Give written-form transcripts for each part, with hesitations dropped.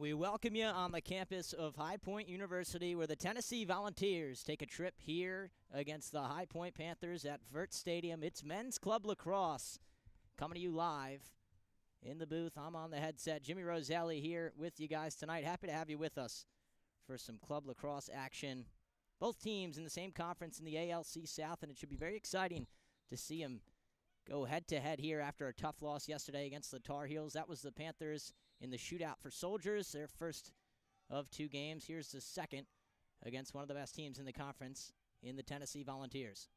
We welcome you on the campus of High Point University, where the Tennessee Volunteers take a trip here against the High Point Panthers at Vert Stadium. It's men's club lacrosse coming to you live in the booth. I'm on the headset. Jimmy Roselli here with you guys tonight. Happy to have you with us for some club lacrosse action. Both teams in the same conference in the ALC South, and it should be very exciting to see them go head-to-head here after a tough loss yesterday against the Tar Heels. That was the Panthers in the Shootout for Soldiers, their first of two games. Here's the second against one of the best teams in the conference in the Tennessee Volunteers.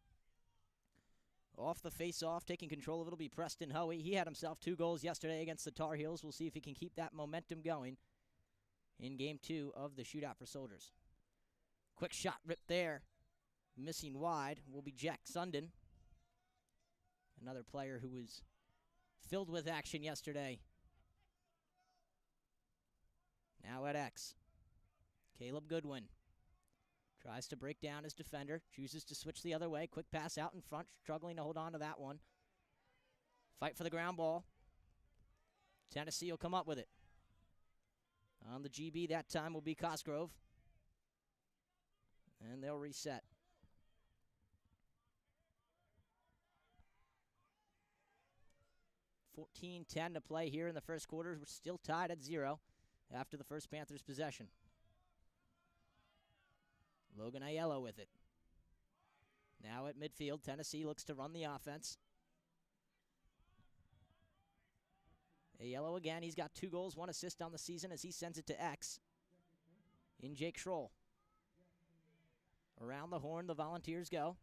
Off the face-off, taking control of it will be Preston Hoey. He had himself 2 goals yesterday against the Tar Heels. We'll see if he can keep that momentum going in Game 2 of the Shootout for Soldiers. Quick shot ripped there. Missing wide will be Jack Sundin, another player who was filled with action yesterday. Now at X, Caleb Goodwin tries to break down his defender, chooses to switch the other way. Quick pass out in front, struggling to hold on to that one. Fight for the ground ball. Tennessee will come up with it. On the GB that time will be Cosgrove. And they'll reset. .10 to play here in the first quarter. We're still tied at 0 after the first Panthers possession. Logan Aiello with it. Now at midfield, Tennessee looks to run the offense. Aiello again, he's got 2 goals, 1 assist on the season as he sends it to X in Jake Schroll. Around the horn, the Volunteers go.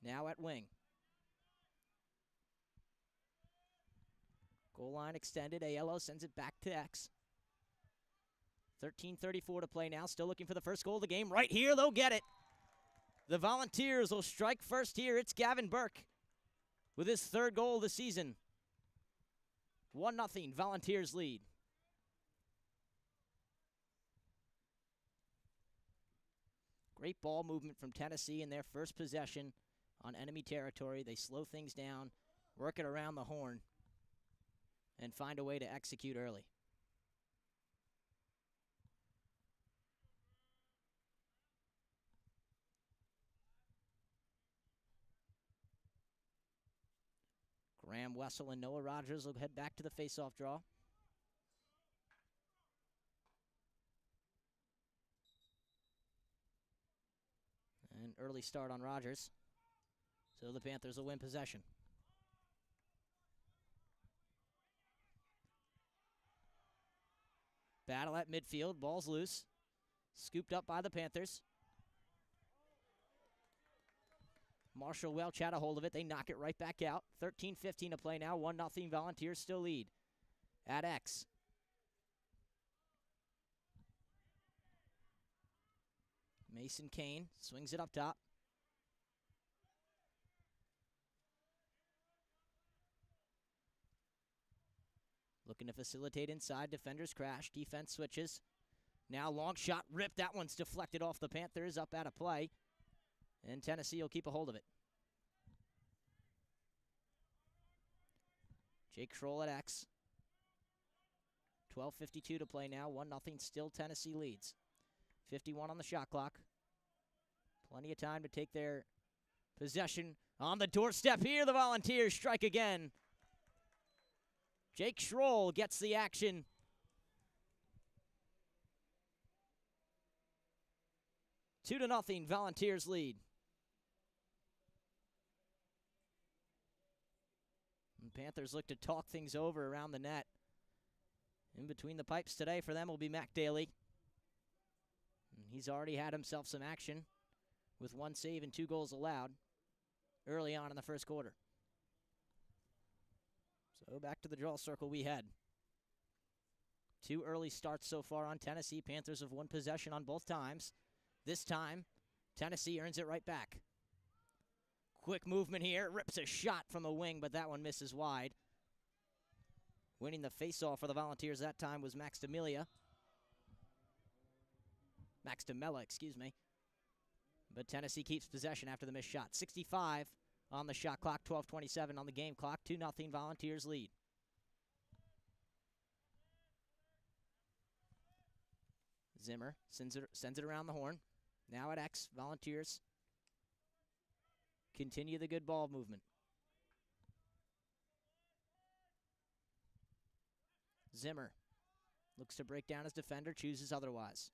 Now at wing. Goal line extended. Aiello sends it back to X. 13:34 to play now. Still looking for the first goal of the game. Right here, they'll get it. The Volunteers will strike first here. It's Gavin Burke with his 3rd goal of the season. 1-0 Volunteers lead. Great ball movement from Tennessee in their first possession on enemy territory. They slow things down, work it around the horn, and find a way to execute early. Graham Wessel and Noah Rogers will head back to the face-off draw. An early start on Rogers, so the Panthers will win possession. Battle at midfield, ball's loose. Scooped up by the Panthers. Marshall Welch had a hold of it. They knock it right back out. 13:15 to play now. 1-0 Volunteers still lead at X. Mason Kane swings it up top. Looking to facilitate inside. Defenders crash. Defense switches. Now long shot ripped. That one's deflected off the Panthers, up out of play. And Tennessee will keep a hold of it. Jake Schroll at X. 12:52 to play now. 1-0 still Tennessee leads. 51 on the shot clock. Plenty of time to take their possession on the doorstep here. The Volunteers strike again. Jake Schroll gets the action. Two to 0 Volunteers lead. And Panthers look to talk things over around the net. In between the pipes today for them will be Mac Daly. And he's already had himself some action with 1 save and 2 goals allowed early on in the first quarter. So back to the draw circle we head. 2 early starts so far on Tennessee. Panthers have won possession on both times. This time, Tennessee earns it right back. Quick movement here. Rips a shot from the wing, but that one misses wide. Winning the faceoff for the Volunteers that time was Max Demella, excuse me. But Tennessee keeps possession after the missed shot. 65 on the shot clock, 12:27 on the game clock. 2-0 Volunteers lead. Zimmer sends it around the horn. Now at X, Volunteers continue the good ball movement. Zimmer looks to break down his defender, chooses otherwise.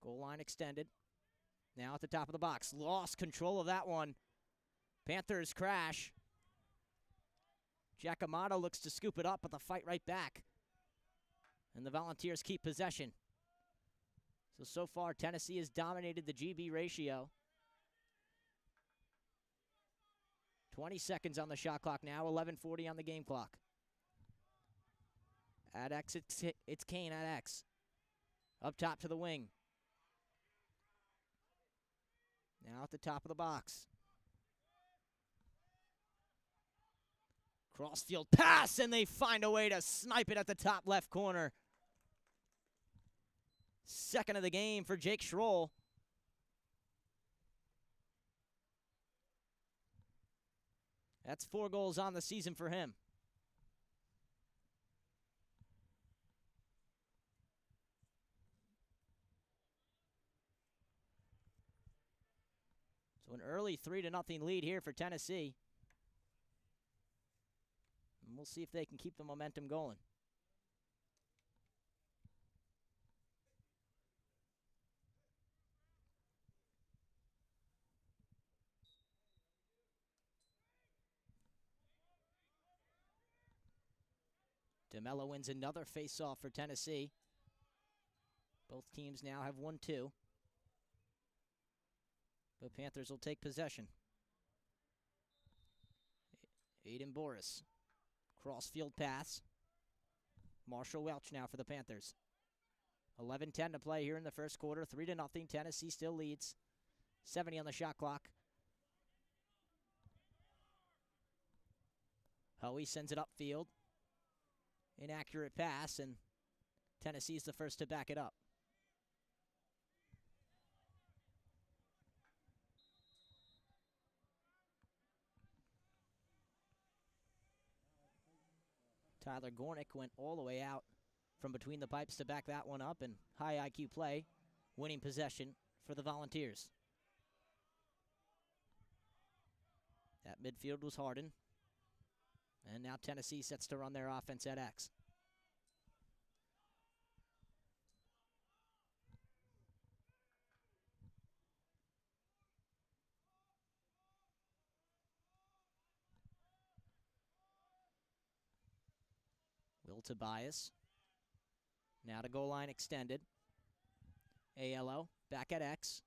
Goal line extended. Now at the top of the box. Lost control of that one. Panthers crash. Giacomato looks to scoop it up, but the fight right back. And the Volunteers keep possession. So far, Tennessee has dominated the GB ratio. 20 seconds on the shot clock now, 11:40 on the game clock. At X, it's Kane at X. Up top to the wing. Now at the top of the box. Crossfield pass, and they find a way to snipe it at the top left corner. Second of the game for Jake Schroll. That's 4 goals on the season for him. So an early 3-0 lead here for Tennessee. And we'll see if they can keep the momentum going. DeMello wins another face-off for Tennessee. Both teams now have 1-2. But Panthers will take possession. Aiden Boris. Crossfield pass. Marshall Welch now for the Panthers. 11:10 to play here in the first quarter. 3-0. Tennessee still leads. 70 on the shot clock. Hoey sends it upfield. Inaccurate pass, and Tennessee's the first to back it up. Tyler Gornick went all the way out from between the pipes to back that one up, and high IQ play, winning possession for the Volunteers. That midfield was Harden. And now Tennessee sets to run their offense at X. Will Tobias. Now to goal line extended. ALO back at X.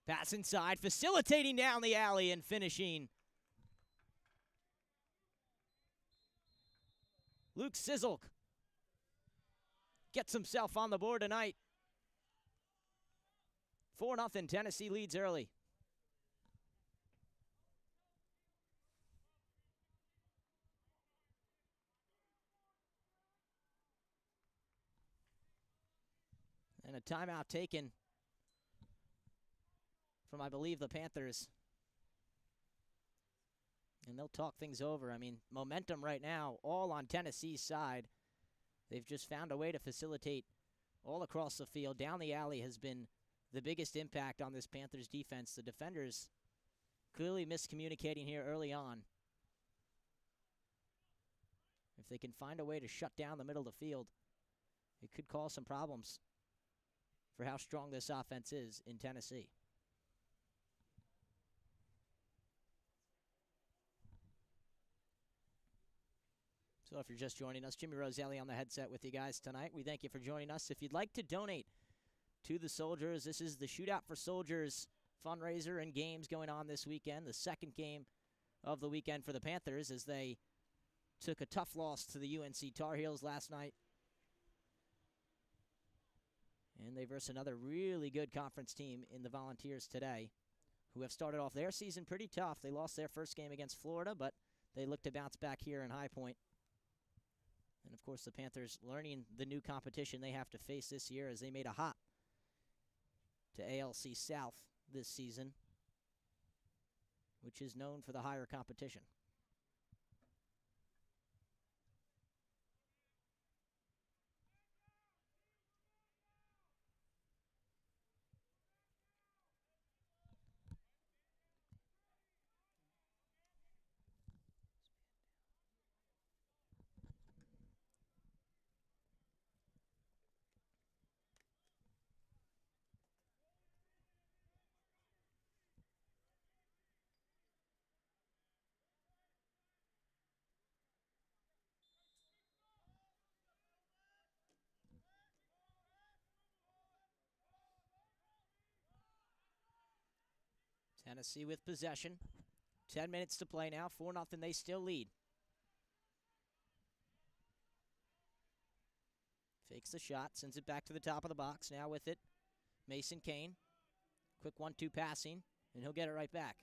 Pass inside, facilitating down the alley and finishing. Luke Sizzlek gets himself on the board tonight. 4-0, Tennessee leads early. And a timeout taken from, I believe, the Panthers. And they'll talk things over. I mean, momentum right now, all on Tennessee's side. They've just found a way to facilitate all across the field. Down the alley has been the biggest impact on this Panthers defense. The defenders clearly miscommunicating here early on. If they can find a way to shut down the middle of the field, it could cause some problems for how strong this offense is in Tennessee. So if you're just joining us, Jimmy Roselli on the headset with you guys tonight. We thank you for joining us. If you'd like to donate to the Soldiers, this is the Shootout for Soldiers fundraiser and games going on this weekend. The second game of the weekend for the Panthers as they took a tough loss to the UNC Tar Heels last night. And they verse another really good conference team in the Volunteers today, who have started off their season pretty tough. They lost their first game against Florida, but they look to bounce back here in High Point. And, of course, the Panthers learning the new competition they have to face this year as they made a hop to ALC South this season, which is known for the higher competition. Tennessee with possession. 10 minutes to play now. 4-0, they still lead. Fakes the shot, sends it back to the top of the box. Now with it, Mason Kane. Quick 1-2 passing, and he'll get it right back.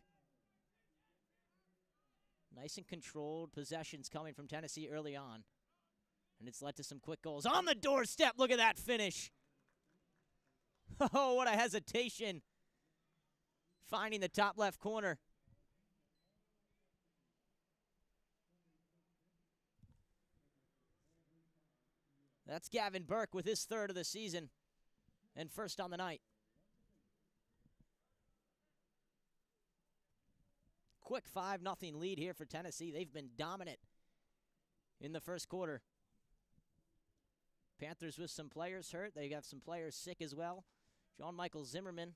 Nice and controlled possessions coming from Tennessee early on. And it's led to some quick goals. On the doorstep, look at that finish. Oh, what a hesitation. Finding the top left corner. That's Gavin Burke with his third of the season and first on the night. Quick 5-0 lead here for Tennessee. They've been dominant in the first quarter. Panthers with some players hurt. They have some players sick as well. John Michael Zimmerman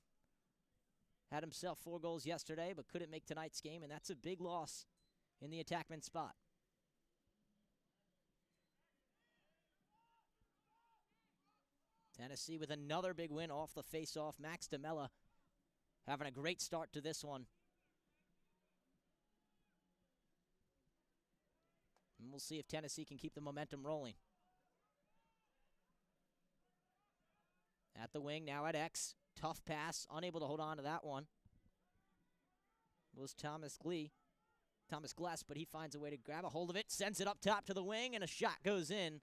had himself 4 goals yesterday, but couldn't make tonight's game, and that's a big loss in the attackman spot. Tennessee with another big win off the face-off. Max DeMella having a great start to this one. And we'll see if Tennessee can keep the momentum rolling. At the wing, now at X. Tough pass, unable to hold on to that one. Was Thomas Gless, but he finds a way to grab a hold of it, sends it up top to the wing, and a shot goes in.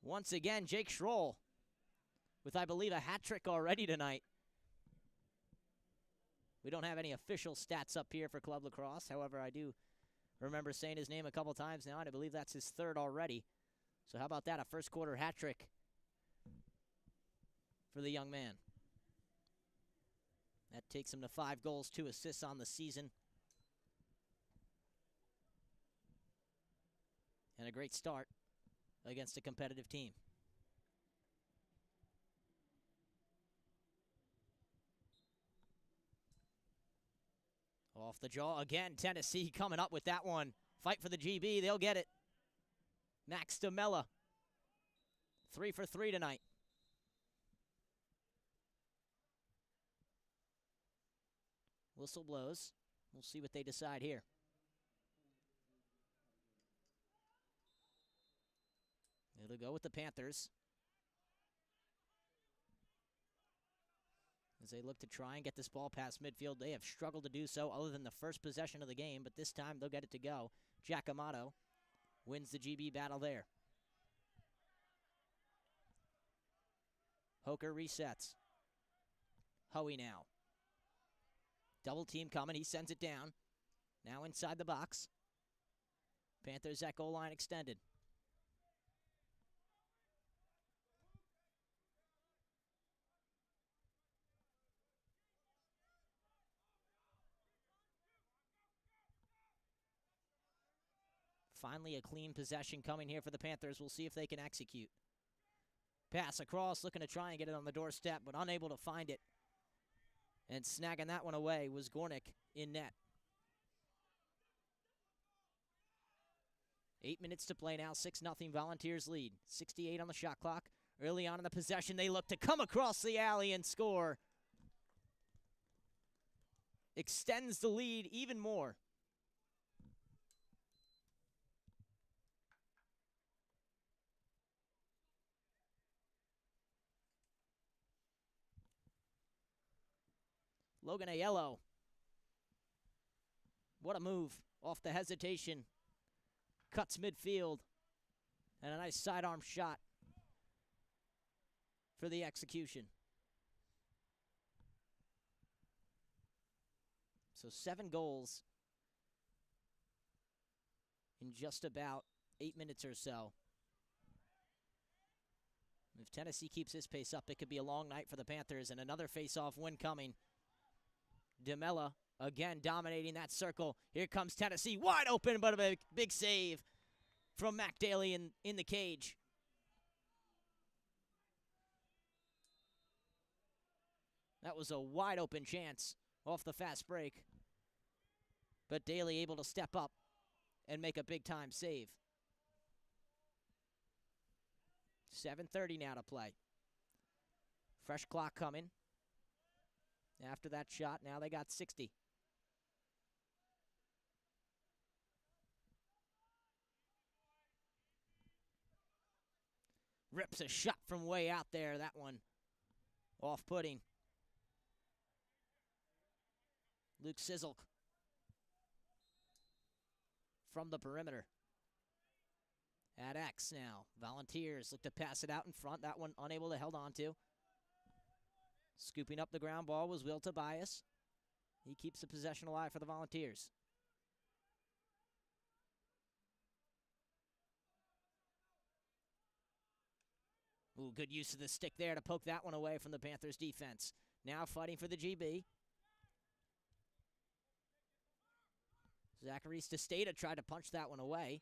Once again, Jake Schroll with, I believe, a hat trick already tonight. We don't have any official stats up here for Club Lacrosse. However, I do remember saying his name a couple times now, and I believe that's his third already. So how about that, a first quarter hat trick for the young man. That takes him to 5 goals, 2 assists on the season. And a great start against a competitive team. Off the jaw again, Tennessee coming up with that one. Fight for the GB, they'll get it. Max DeMella, 3 for 3 tonight. Whistle blows. We'll see what they decide here. It'll go with the Panthers as they look to try and get this ball past midfield. They have struggled to do so other than the first possession of the game, but this time they'll get it to go. Jack Amato wins the GB battle there. Hoker resets. Hoey now. Double team coming. He sends it down. Now inside the box. Panthers at goal line extended. Finally, a clean possession coming here for the Panthers. We'll see if they can execute. Pass across, looking to try and get it on the doorstep, but unable to find it. And snagging that one away was Gornick in net. 8 minutes to play now, 6-0 Volunteers lead. 68 on the shot clock. Early on in the possession, they look to come across the alley and score. Extends the lead even more. Logan Aiello. What a move off the hesitation. Cuts midfield. And a nice sidearm shot for the execution. So 7 goals in just about 8 minutes or so. If Tennessee keeps this pace up, it could be a long night for the Panthers, and another face-off win coming. DeMella again dominating that circle. Here comes Tennessee, wide open, but a big save from Mac Daly in the cage. That was a wide open chance off the fast break. But Daly able to step up and make a big time save. 7:30 now to play. Fresh clock coming. After that shot, now they got 60. Rips a shot from way out there. That one off-putting. Luke Sizzle from the perimeter. At X now. Volunteers look to pass it out in front. That one unable to hold on to. Scooping up the ground ball was Will Tobias. He keeps the possession alive for the Volunteers. Ooh, good use of the stick there to poke that one away from the Panthers defense. Now fighting for the GB. Zachary Stastata tried to punch that one away.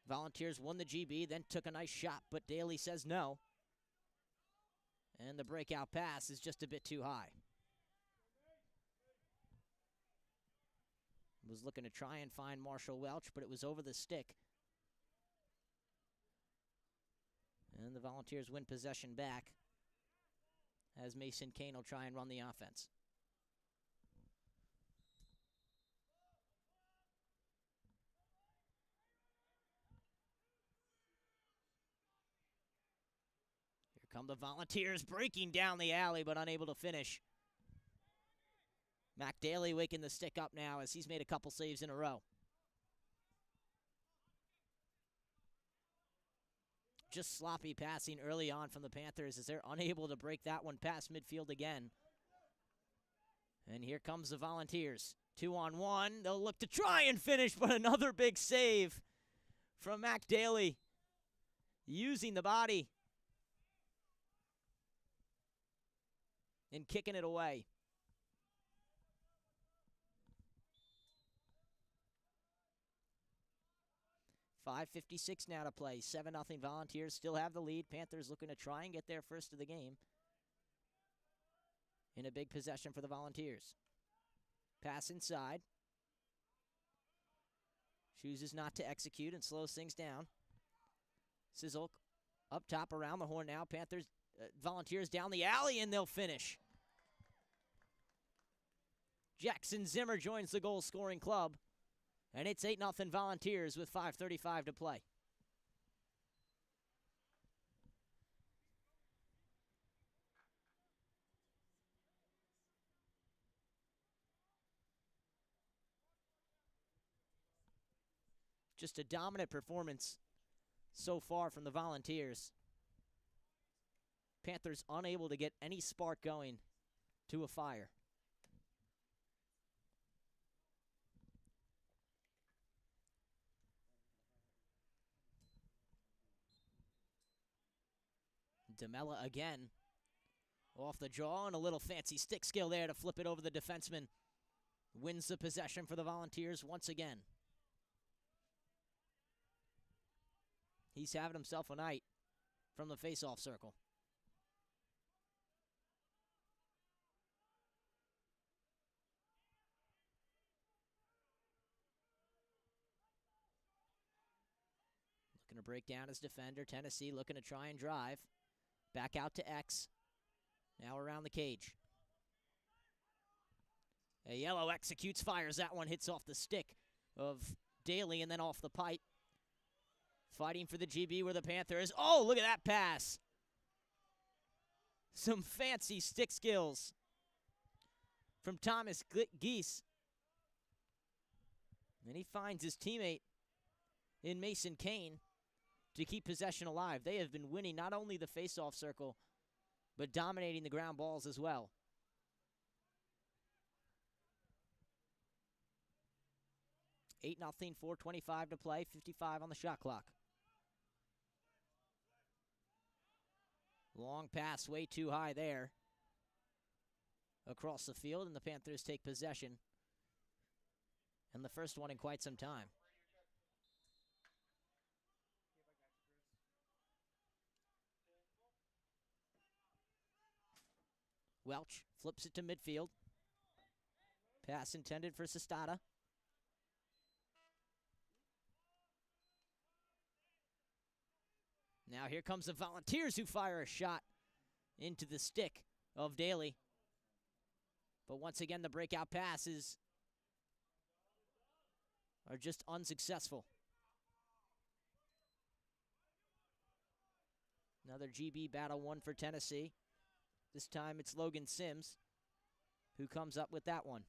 Volunteers won the GB, then took a nice shot, but Daly says no. And the breakout pass is just a bit too high. Was looking to try and find Marshall Welch, but it was over the stick. And the Volunteers win possession back as Mason Kane will try and run the offense. Here come the Volunteers breaking down the alley but unable to finish. Mac Daly waking the stick up now as he's made a couple saves in a row. Just sloppy passing early on from the Panthers as they're unable to break that one past midfield again. And here comes the Volunteers. 2-on-1. They'll look to try and finish, but another big save from Mac Daly. Using the body and kicking it away. 5:56 now to play. 7-0 Volunteers still have the lead. Panthers looking to try and get their first of the game. In a big possession for the Volunteers. Pass inside. Chooses not to execute and slows things down. Sizzle up top around the horn now. Panthers, Volunteers down the alley and they'll finish. Jackson Zimmer joins the goal-scoring club. And it's 8-0 Volunteers with 5:35 to play. Just a dominant performance so far from the Volunteers. Panthers unable to get any spark going to a fire. DeMella again. Off the draw and a little fancy stick skill there to flip it over the defenseman. Wins the possession for the Volunteers once again. He's having himself a night from the face-off circle. Looking to break down his defender. Tennessee looking to try and drive. Back out to X. Now around the cage. A yellow executes, fires. That one hits off the stick of Daly and then off the pipe. Fighting for the GB where the Panther is. Oh, look at that pass. Some fancy stick skills from Thomas Geese. And he finds his teammate in Mason Kane to keep possession alive. They have been winning not only the face-off circle, but dominating the ground balls as well. Eight 0 4:25 to play, 55 on the shot clock. Long pass, way too high there. Across the field, and the Panthers take possession. And the first one in quite some time. Welch flips it to midfield. Pass intended for Stastata. Now here comes the Volunteers who fire a shot into the stick of Daly. But once again, the breakout passes are just unsuccessful. Another GB battle one for Tennessee. This time it's Logan Sims who comes up with that one.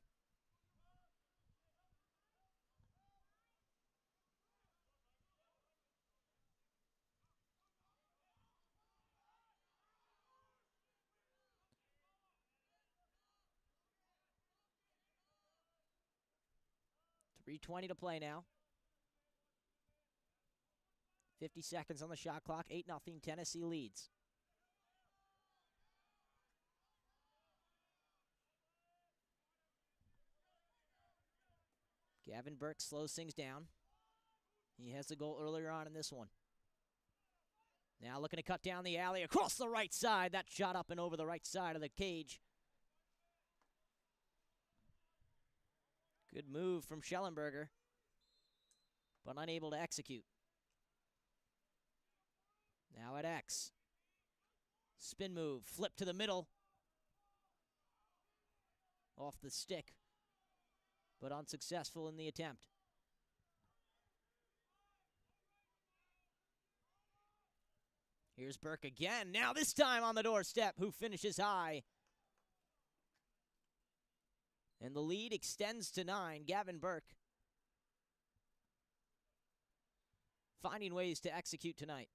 .320 to play now. 50 seconds on the shot clock. 8-0 Tennessee leads. Gavin Burke slows things down. He has the goal earlier on in this one. Now looking to cut down the alley across the right side. That shot up and over the right side of the cage. Good move from Schellenberger, but unable to execute. Now at X. Spin move, flip to the middle. Off the stick, but unsuccessful in the attempt. Here's Burke again. Now this time on the doorstep, who finishes high. And the lead extends to 9. Gavin Burke finding ways to execute tonight.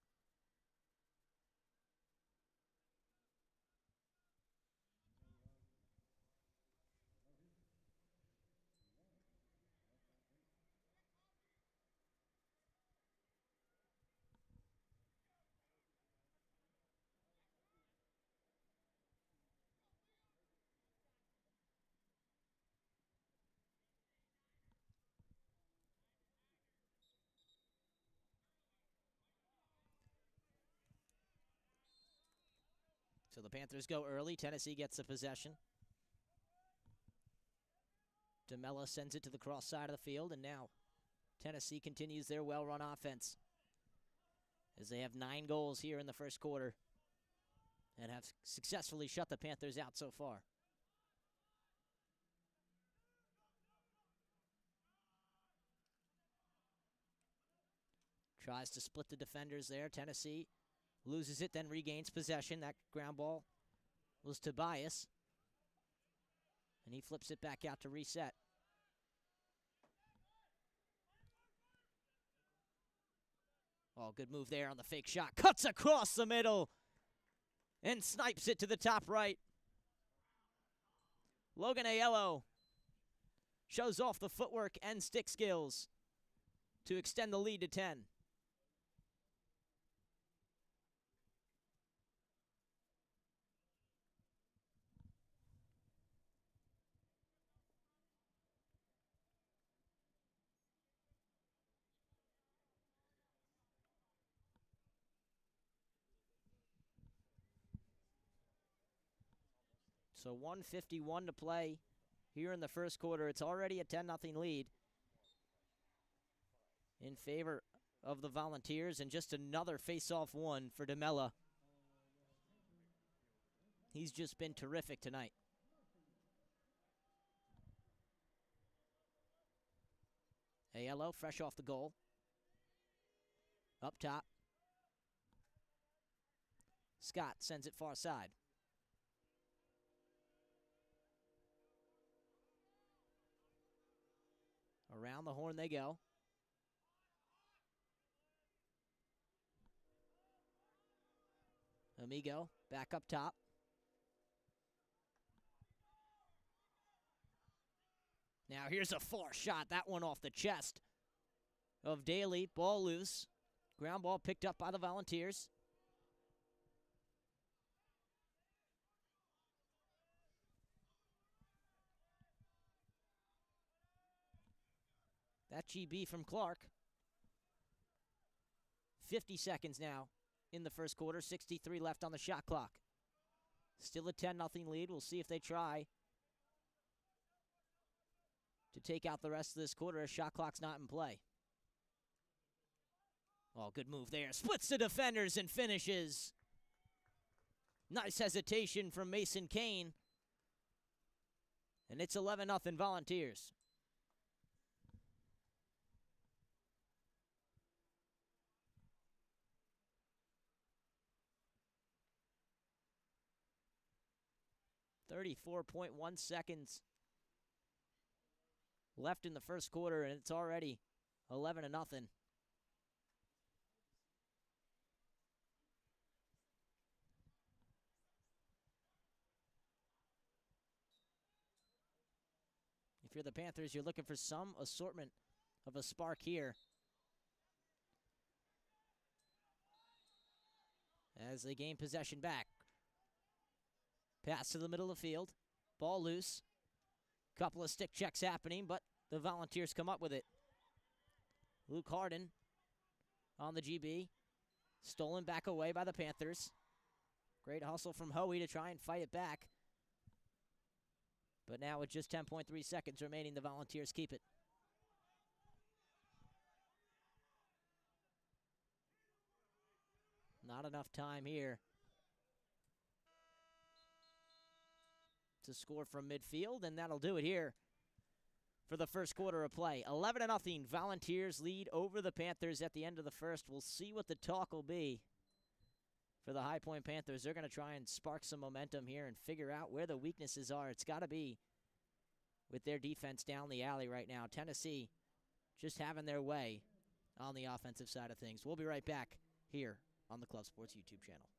So the Panthers go early. Tennessee gets the possession. DeMella sends it to the cross side of the field, and now Tennessee continues their well-run offense as they have 9 goals here in the first quarter and have successfully shut the Panthers out so far. Tries to split the defenders there. Tennessee loses it, then regains possession. That ground ball was Tobias. And he flips it back out to reset. Oh, good move there on the fake shot. Cuts across the middle and snipes it to the top right. Logan Aiello shows off the footwork and stick skills to extend the lead to 10. So 1:51 to play here in the first quarter. It's already a 10-0 lead in favor of the Volunteers, and just another face-off one for DeMella. He's just been terrific tonight. Aiello fresh off the goal. Up top. Scott sends it far side. Around the horn they go. Amigo back up top. Now here's a far shot. That one off the chest of Daly. Ball loose. Ground ball picked up by the Volunteers. That GB from Clark. 50 seconds now in the first quarter. 63 left on the shot clock. Still a 10-0 lead. We'll see if they try to take out the rest of this quarter as shot clock's not in play. Oh, good move there. Splits the defenders and finishes. Nice hesitation from Mason Kane. And it's 11-0 Volunteers. .1 seconds left in the first quarter, and it's already 11-0. If you're the Panthers, you're looking for some assortment of a spark here. As they gain possession back. Pass to the middle of the field. Ball loose. Couple of stick checks happening, but the Volunteers come up with it. Luke Harden on the GB. Stolen back away by the Panthers. Great hustle from Hoey to try and fight it back. But now with just 10.3 seconds remaining, the Volunteers keep it. Not enough time here to score from midfield, and that'll do it here for the first quarter of play. 11-0, Volunteers lead over the Panthers at the end of the first. We'll see what the talk will be for the High Point Panthers. They're going to try and spark some momentum here and figure out where the weaknesses are. It's got to be with their defense down the alley right now. Tennessee just having their way on the offensive side of things. We'll be right back here on the Club Sports YouTube channel.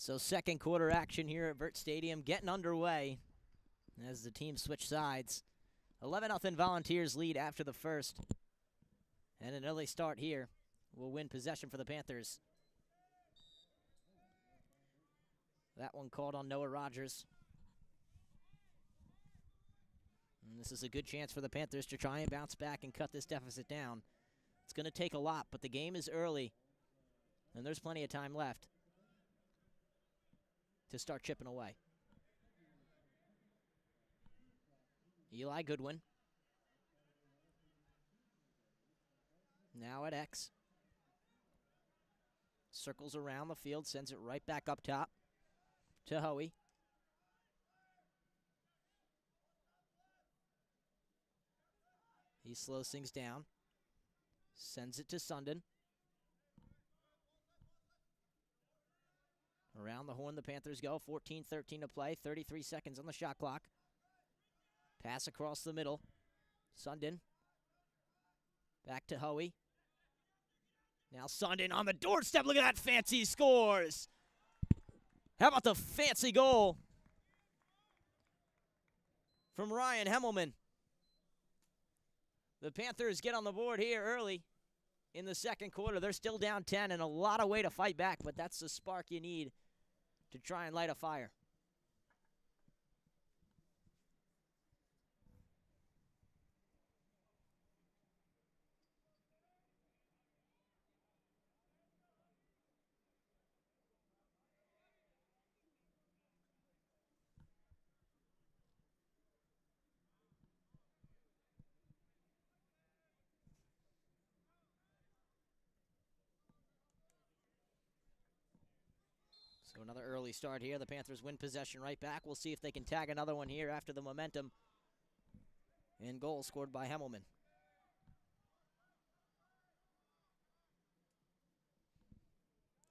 So second quarter action here at Vert Stadium getting underway as the teams switch sides. 11-0 Volunteers lead after the first. And an early start here will win possession for the Panthers. That one called on Noah Rogers. And this is a good chance for the Panthers to try and bounce back and cut this deficit down. It's going to take a lot, but the game is early, and there's plenty of time left to start chipping away. Eli Goodwin. Now at X. Circles around the field, sends it right back up top to Hoey. He slows things down. Sends it to Sundin. Around the horn the Panthers go. 14-13 to play. 33 seconds on the shot clock. Pass across the middle. Sundin Back to Hoey. Now Sundin on the doorstep. Look at that fancy scores. How about the fancy goal from Ryan Hemmelman? The Panthers get on the board here early in the second quarter. They're still down 10 and a lot of way to fight back, but that's the spark you need to try and light a fire. So another early start here. The Panthers win possession right back. We'll see if they can tag another one here after the momentum. And goal scored by Hemmelman.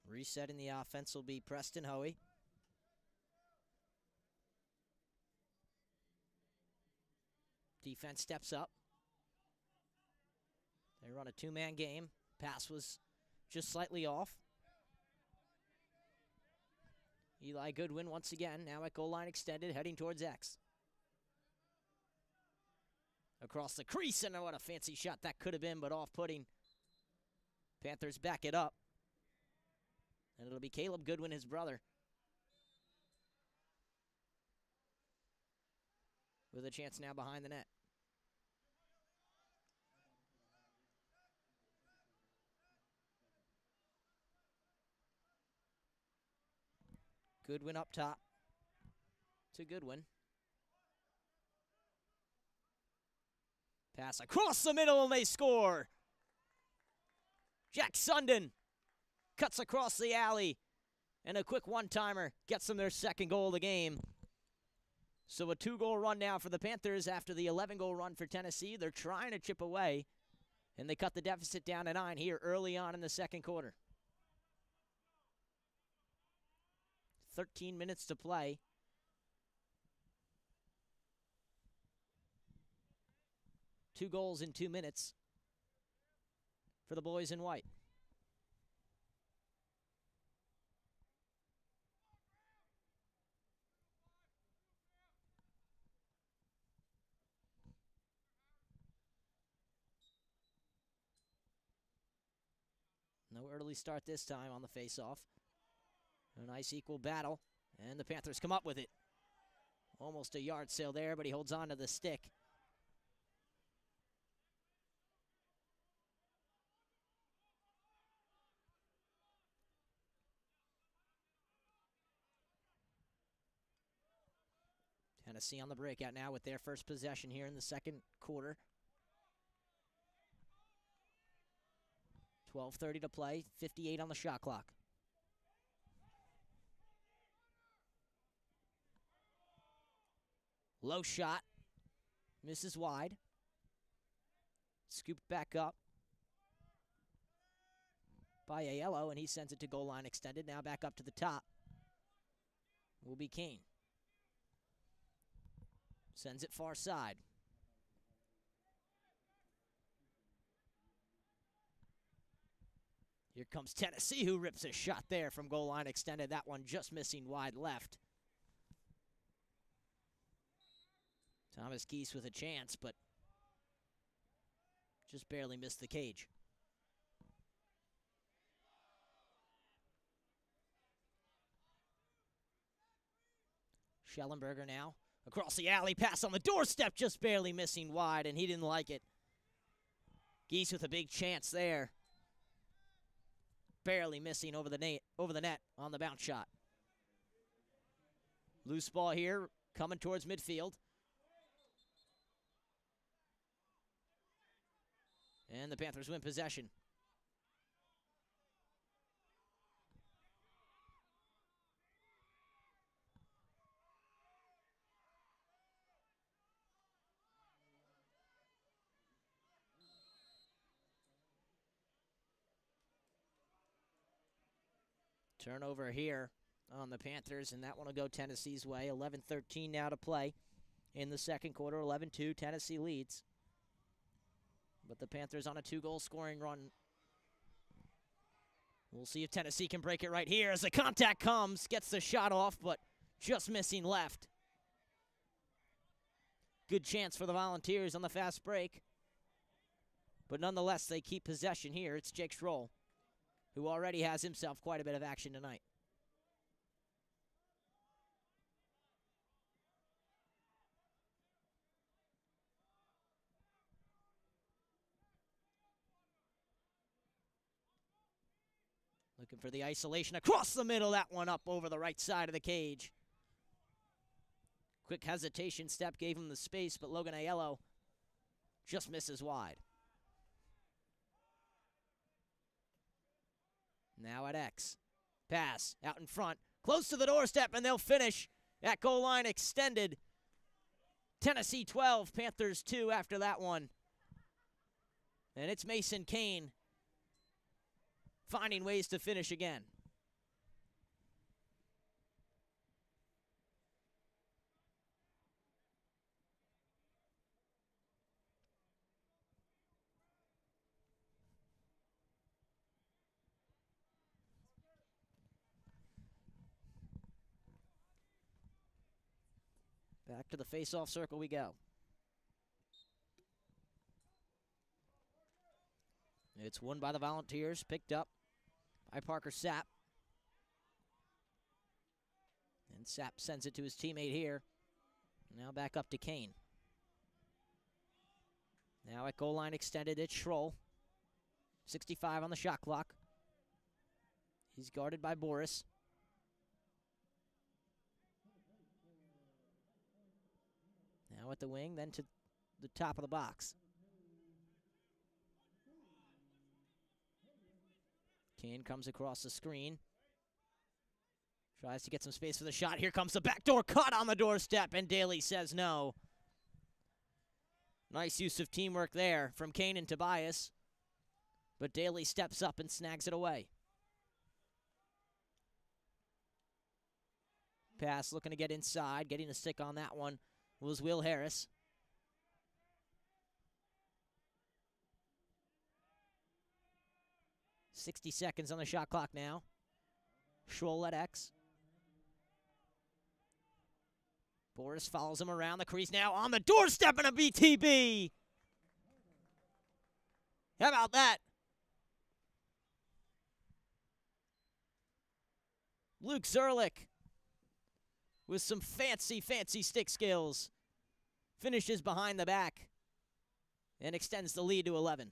Resetting the offense will be Preston Hoey. Defense steps up. They run a two-man game. Pass was just slightly off. Eli Goodwin once again, now at goal line extended, heading towards X. Across the crease, and what a fancy shot that could have been, but off-putting. Panthers back it up. And it'll be Caleb Goodwin, his brother, with a chance now behind the net. Goodwin up top to Goodwin. Pass across the middle and they score. Jack Sundin cuts across the alley and a quick one-timer gets them their second goal of the game. So a 2-goal run now for the Panthers after the 11-goal run for Tennessee. They're trying to chip away, and they cut the deficit down to 9 here early on in the second quarter. 13 minutes to play. Two goals in 2 minutes for the boys in white. No early start this time on the face-off. A nice equal battle, and the Panthers come up with it. Almost a yard sale there, but he holds on to the stick. Tennessee on the breakout now with their first possession here in the second quarter. 12:30 to play, 58 on the shot clock. Low shot, misses wide. Scooped back up by Aiello, and he sends it to goal line extended. Now back up to the top will be Kane. Sends it far side. Here comes Tennessee, who rips a shot there from goal line extended. That one just missing wide left. Thomas Geese with a chance, but just barely missed the cage. Schellenberger now across the alley, pass on the doorstep, just barely missing wide, and he didn't like it. Geese with a big chance there. Barely missing over the net on the bounce shot. Loose ball here, coming towards midfield. And the Panthers win possession. Turnover here on the Panthers, and that one will go Tennessee's way. 11:13 now to play in the second quarter. 11-2, Tennessee leads. But the Panthers on a 2-goal scoring run. We'll see if Tennessee can break it right here as the contact comes. Gets the shot off, but just missing left. Good chance for the Volunteers on the fast break. But nonetheless, they keep possession here. It's Jake Schroll, who already has himself quite a bit of action tonight. Looking for the isolation across the middle. That one up over the right side of the cage. Quick hesitation step gave him the space, but Logan Aiello just misses wide. Now at X. Pass out in front. Close to the doorstep, and they'll finish at goal line extended. Tennessee 12, Panthers 2 after that one. And it's Mason Kane finding ways to finish again. Back to the face-off circle we go. It's won by the Volunteers, picked up by Parker Sapp. And Sapp sends it to his teammate here. Now back up to Kane. Now at goal line extended, it's Schroll. 65 on the shot clock. He's guarded by Boris. Now at the wing, then to the top of the box. Kane comes across the screen. Tries to get some space for the shot. Here comes the backdoor cut on the doorstep, and Daly says no. Nice use of teamwork there from Kane and Tobias. But Daly steps up and snags it away. Pass looking to get inside. Getting a stick on that one was Will Harris. .60 seconds on the shot clock now. Schroll at X. Boris follows him around the crease now on the doorstep and a BTB. How about that? Luke Zerlich with some fancy stick skills. Finishes behind the back and extends the lead to 11.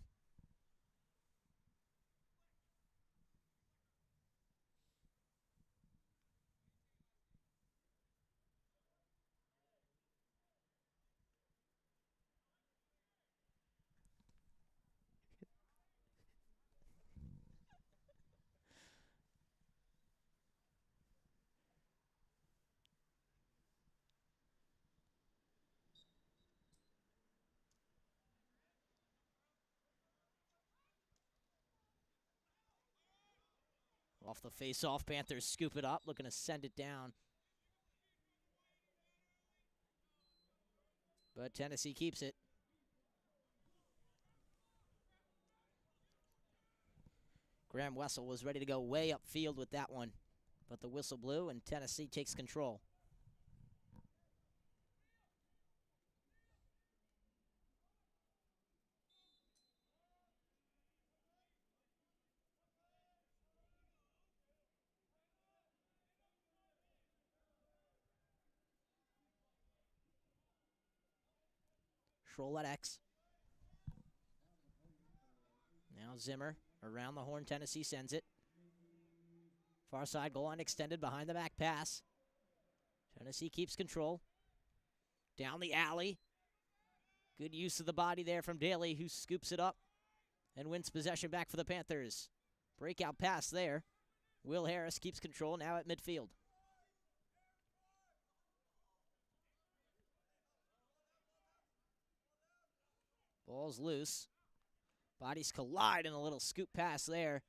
Off the face-off, Panthers scoop it up, looking to send it down. But Tennessee keeps it. Graham Wessel was ready to go way upfield with that one, but the whistle blew and Tennessee takes control. Schroll at X. Now Zimmer around the horn. Tennessee sends it. Far side goal line extended behind the back pass. Tennessee keeps control. Down the alley. Good use of the body there from Daly, who scoops it up and wins possession back for the Panthers. Breakout pass there. Will Harris keeps control now at midfield. Ball's loose. Bodies collide in a little scoop pass there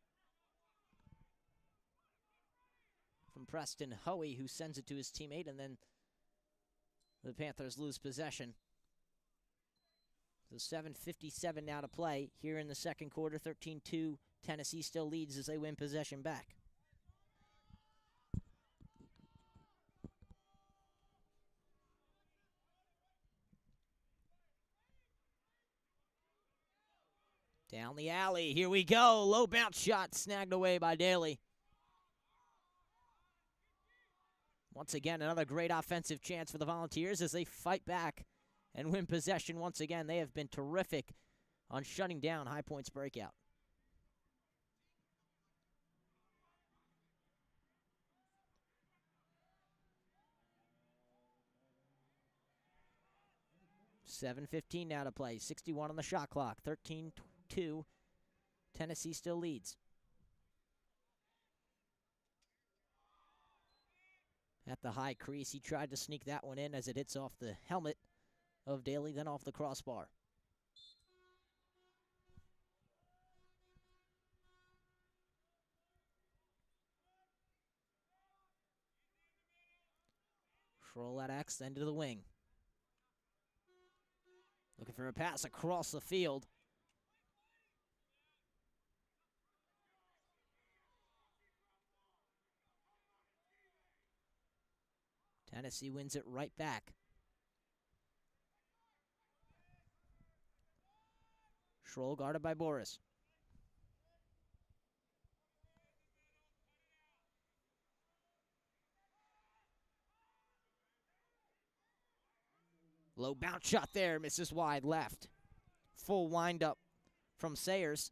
from Preston Hoey, who sends it to his teammate, and then the Panthers lose possession. So 7:57 now to play here in the second quarter. 13-2. Tennessee still leads as they win possession back. Down the alley. Here we go. Low bounce shot snagged away by Daly. Once again, another great offensive chance for the Volunteers as they fight back and win possession once again. They have been terrific on shutting down High Point's breakout. $7:15 now to play. 61 on the shot clock. 13-2. Tennessee still leads. At the high crease, he tried to sneak that one in as it hits off the helmet of Daly, then off the crossbar. Schroll at X, then to the wing. Looking for a pass across the field. Tennessee wins it right back. Schroll guarded by Boris. Low bounce shot there, misses wide left. Full windup from Sayers,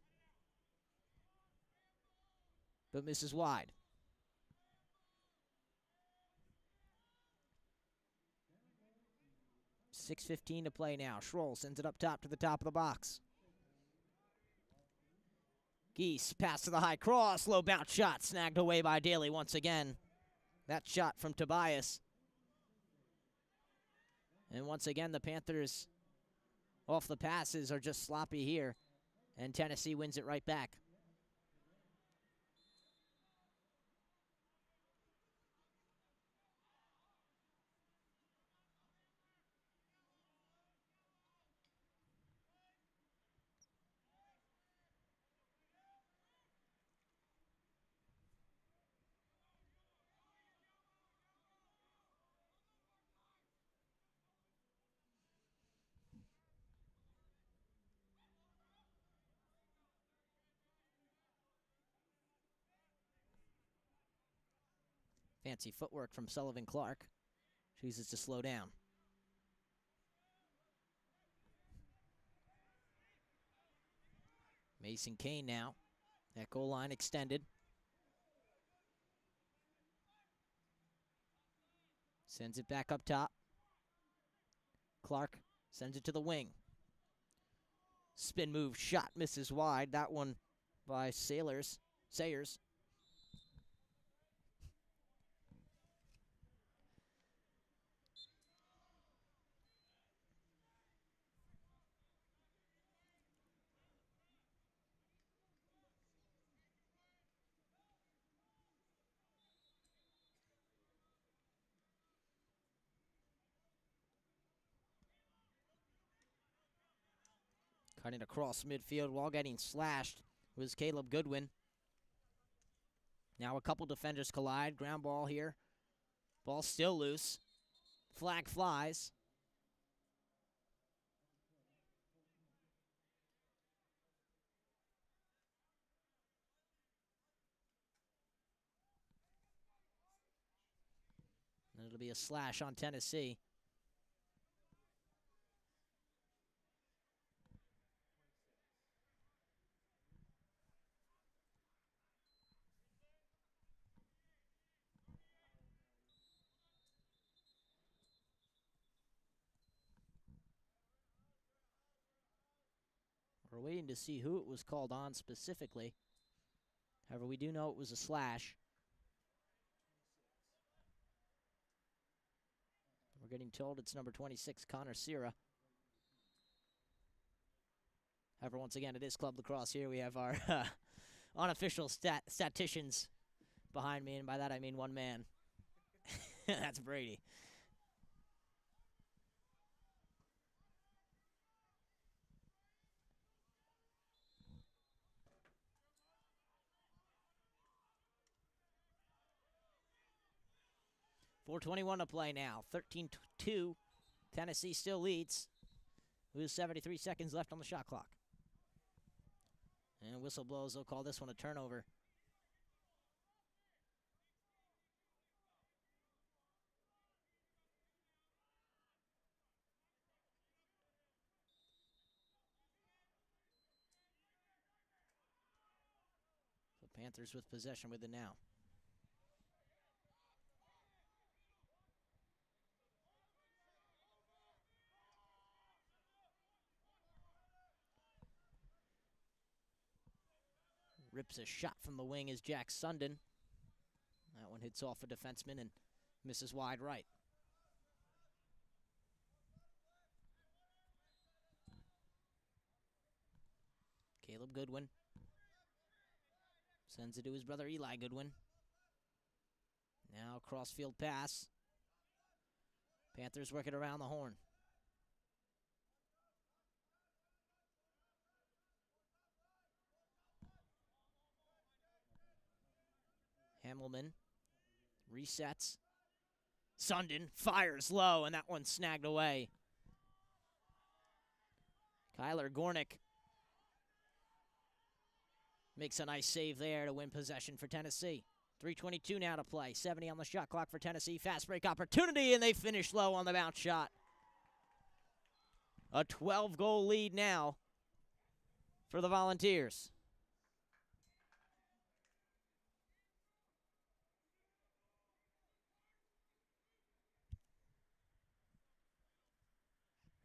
but misses wide. $6:15 to play now. Schroll sends it up top to the top of the box. Geese pass to the high cross. Low bounce shot snagged away by Daly once again. That shot from Tobias. And once again, the Panthers off the passes are just sloppy here. And Tennessee wins it right back. Fancy footwork from Sullivan Clark. Chooses to slow down. Mason Kane now. That goal line extended. Sends it back up top. Clark sends it to the wing. Spin move shot misses wide. That one by Sayers. Cutting across midfield while getting slashed was Caleb Goodwin. Now a couple defenders collide. Ground ball here. Ball still loose. Flag flies. And it'll be a slash on Tennessee. We're waiting to see who it was called on specifically. However, we do know it was a slash. We're getting told it's number 26, Connor Sierra. However, once again, it is Club Lacrosse here. We have our unofficial statisticians behind me, and by that I mean one man. That's Brady. 4:21 to play now. 13-2. Tennessee still leads. With 73 seconds left on the shot clock. And whistle blows. They'll call this one a turnover. The Panthers with possession with it now. Rips a shot from the wing is Jack Sundin. That one hits off a defenseman and misses wide right. Caleb Goodwin sends it to his brother Eli Goodwin. Now crossfield pass. Panthers work it around the horn. Hamelman resets. Sundin fires low, and that one's snagged away. Kyler Gornick makes a nice save there to win possession for Tennessee. 3:22 now to play. 70 on the shot clock for Tennessee. Fast break opportunity, and they finish low on the bounce shot. A 12-goal lead now for the Volunteers.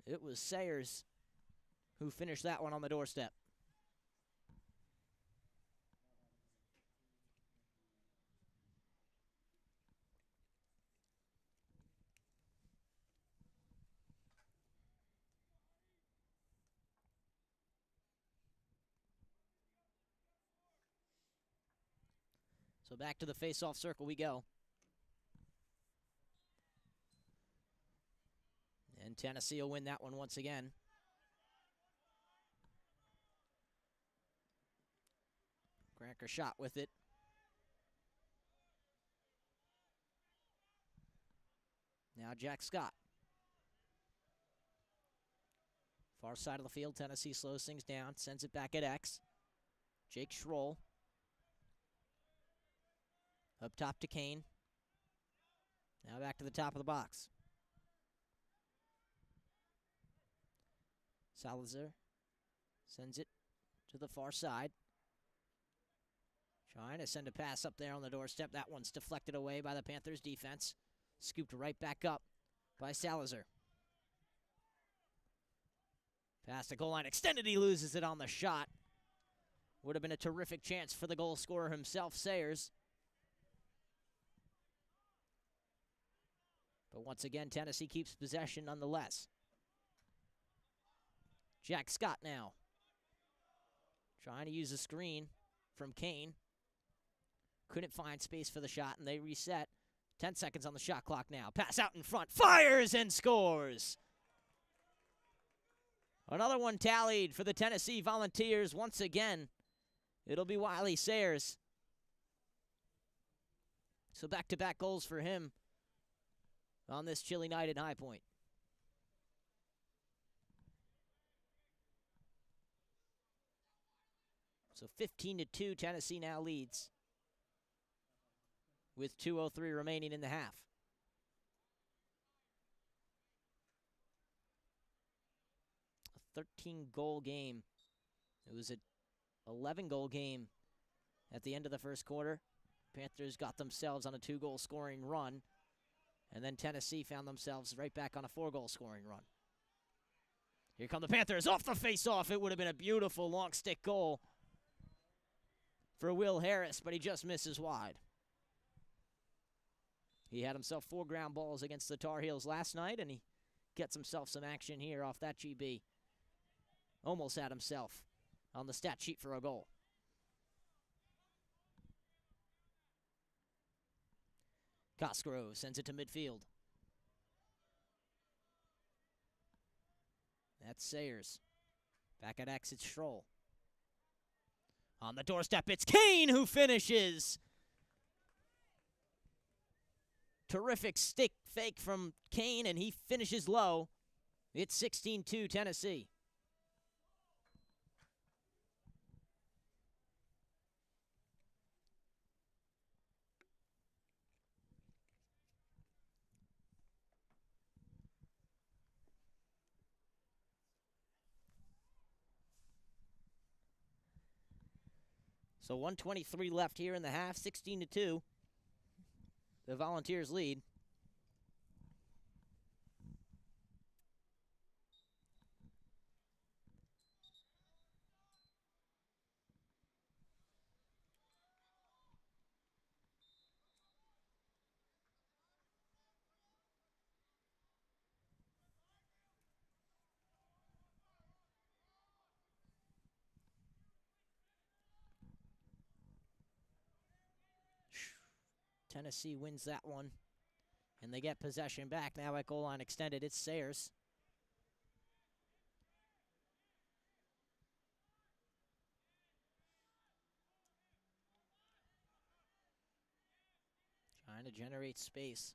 It was Sayers who finished that one on the doorstep. So back to the face-off circle we go. And Tennessee will win that one once again. Cracker shot with it. Now Jack Scott. Far side of the field, Tennessee slows things down, sends it back at X. Jake Schroll. Up top to Kane. Now back to the top of the box. Salazar sends it to the far side. Trying to send a pass up there on the doorstep. That one's deflected away by the Panthers defense. Scooped right back up by Salazar. Pass the goal line extended. He loses it on the shot. Would have been a terrific chance for the goal scorer himself, Sayers. But once again, Tennessee keeps possession nonetheless. Jack Scott now. Trying to use a screen from Kane. Couldn't find space for the shot, and they reset. 10 seconds on the shot clock now. Pass out in front. Fires and scores. Another one tallied for the Tennessee Volunteers. Once again, it'll be Wiley Sayers. So back-to-back goals for him on this chilly night at High Point. So 15-2, Tennessee now leads with 2:03 remaining in the half. A 13-goal game. It was an 11-goal game at the end of the first quarter. Panthers got themselves on a 2-goal scoring run, and then Tennessee found themselves right back on a 4-goal scoring run. Here come the Panthers off the face-off. It would have been a beautiful long stick goal for Will Harris, but he just misses wide. He had himself 4 ground balls against the Tar Heels last night, and he gets himself some action here off that GB. Almost had himself on the stat sheet for a goal. Cosgrove sends it to midfield. That's Sayers. Back at X, it's Schroll. On the doorstep, it's Kane who finishes. Terrific stick fake from Kane, and he finishes low. It's 16-2 Tennessee. So 1:23 left here in the half, 16-2. The Volunteers lead. Tennessee wins that one, and they get possession back now at goal line extended. It's Sayers. Trying to generate space.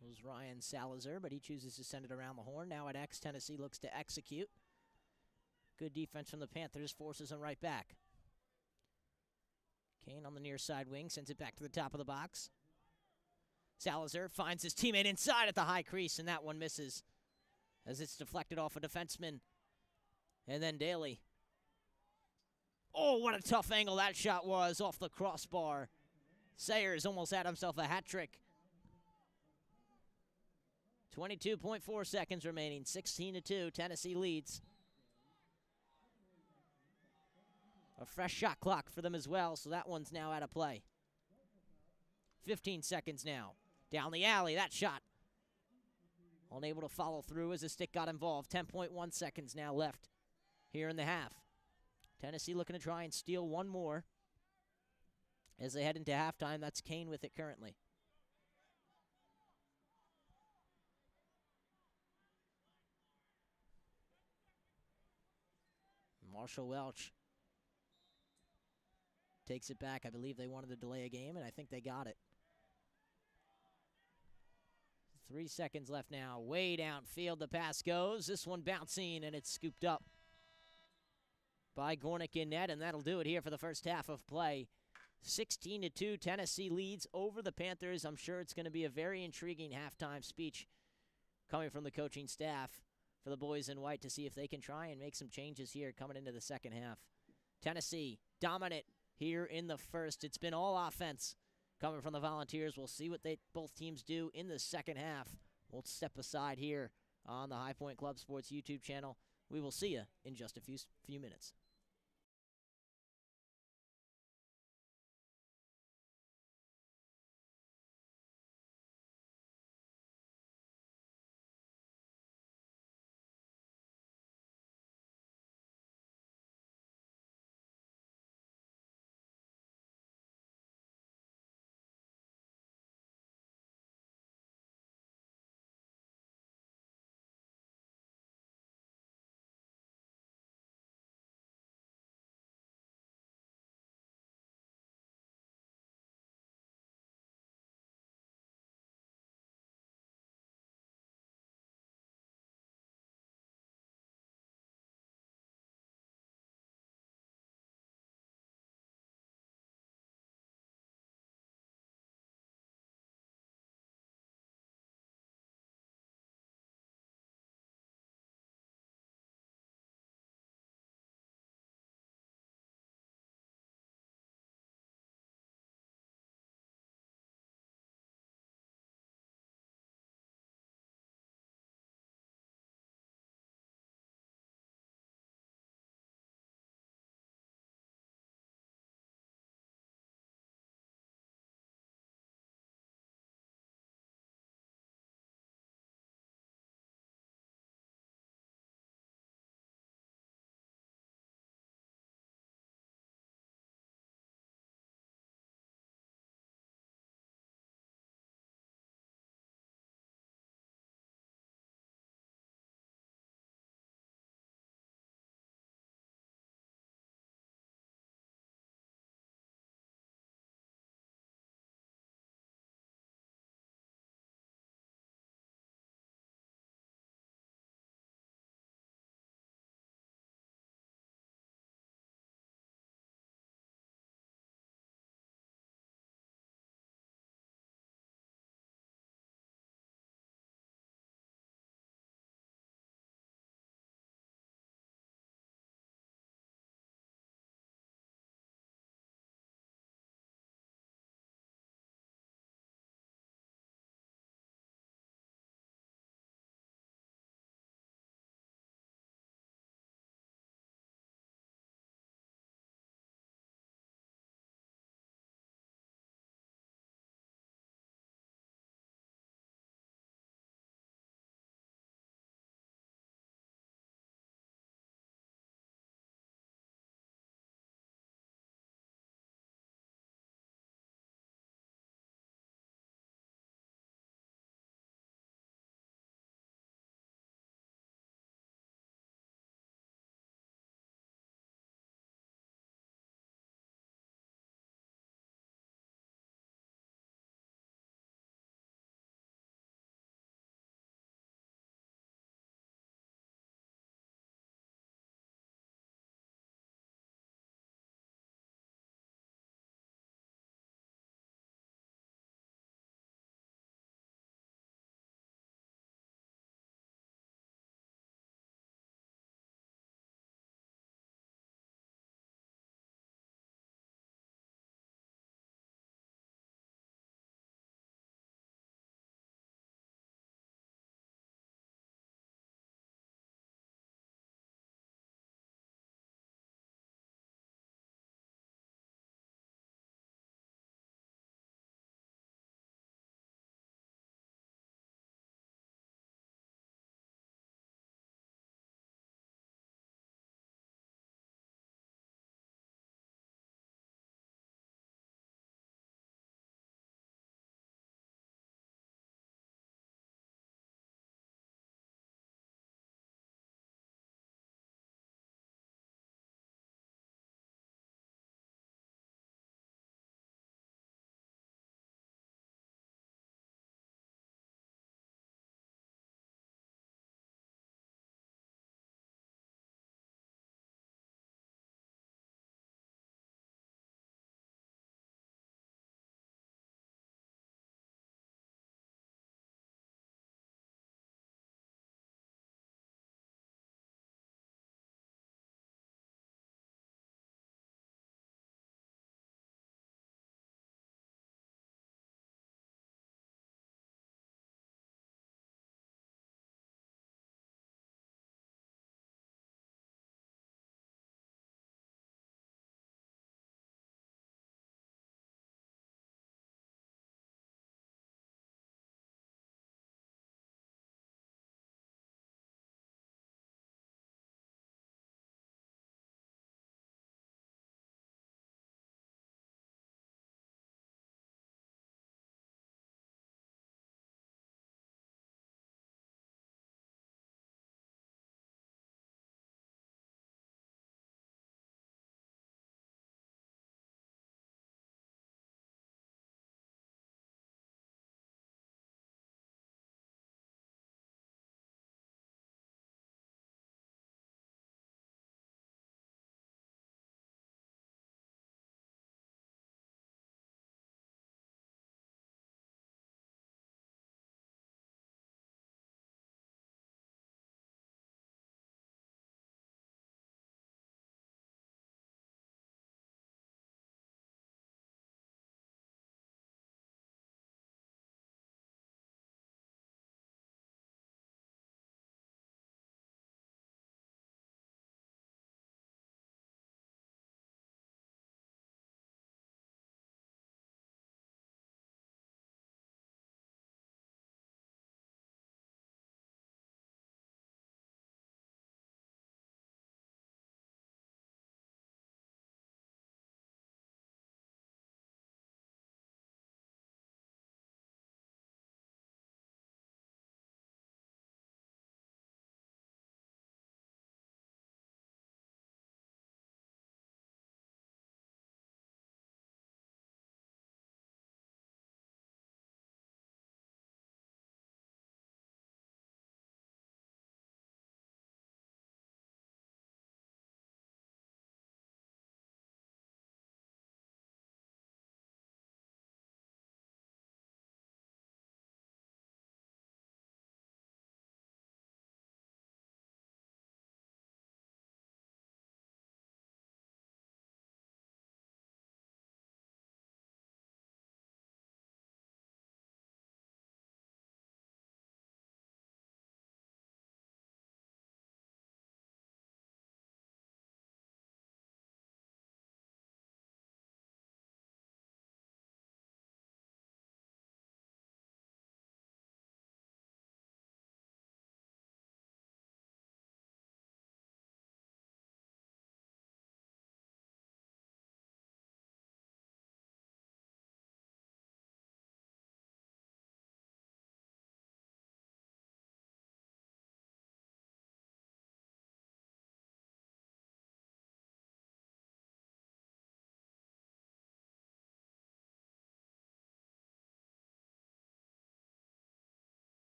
It was Ryan Salazar, but he chooses to send it around the horn. Now at X, Tennessee looks to execute. Good defense from the Panthers, forces them right back. Kane on the near side wing, sends it back to the top of the box. Salazar finds his teammate inside at the high crease, and that one misses as it's deflected off a defenseman. And then Daly. Oh, what a tough angle that shot was off the crossbar. Sayers almost had himself a hat trick. 22.4 seconds remaining, 16-2, Tennessee leads. A fresh shot clock for them as well, so that one's now out of play. 15 seconds now. Down the alley, that shot. Unable to follow through as the stick got involved. 10.1 seconds now left here in the half. Tennessee looking to try and steal one more as they head into halftime. That's Kane with it currently. Marshall Welch takes it back. I believe they wanted to delay a game, and I think they got it. 3 seconds left now. Way downfield, the pass goes. This one bouncing, and it's scooped up by Gornick in net, and that'll do it here for the first half of play. 16-2, Tennessee leads over the Panthers. I'm sure it's going to be a very intriguing halftime speech coming from the coaching staff for the boys in white to see if they can try and make some changes here coming into the second half. Tennessee dominant here in the first. It's been all offense coming from the Volunteers. We'll see what both teams do in the second half. We'll step aside here on the High Point Club Sports YouTube channel. We will see you in just a few minutes.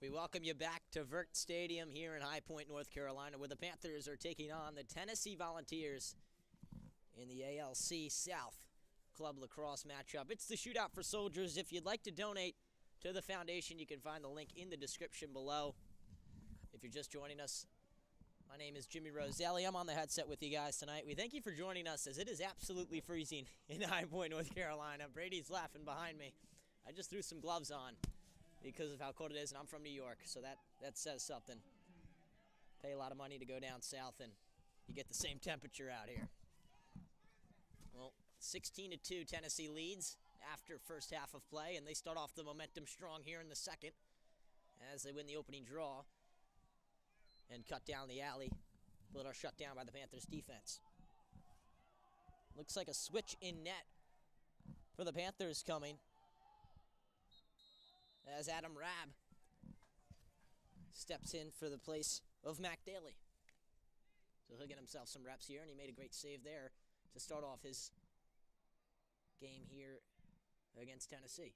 We welcome you back to Vert Stadium here in High Point, North Carolina, where the Panthers are taking on the Tennessee Volunteers in the ALC South Club Lacrosse matchup. It's the Shootout for Soldiers. If you'd like to donate to the foundation, you can find the link in the description below. If you're just joining us, my name is Jimmy Roselli. I'm on the headset with you guys tonight. We thank you for joining us, as it is absolutely freezing in High Point, North Carolina. Brady's laughing behind me. I just threw some gloves on because of how cold it is, and I'm from New York, so that says something. Pay a lot of money to go down south, and you get the same temperature out here. Well, 16-2, Tennessee leads after first half of play, and they start off the momentum strong here in the second as they win the opening draw and cut down the alley, but are shut down by the Panthers defense. Looks like a switch in net for the Panthers coming, as Adam Rabb steps in for the place of Mac Daly. So he'll get himself some reps here, and he made a great save there to start off his game here against Tennessee.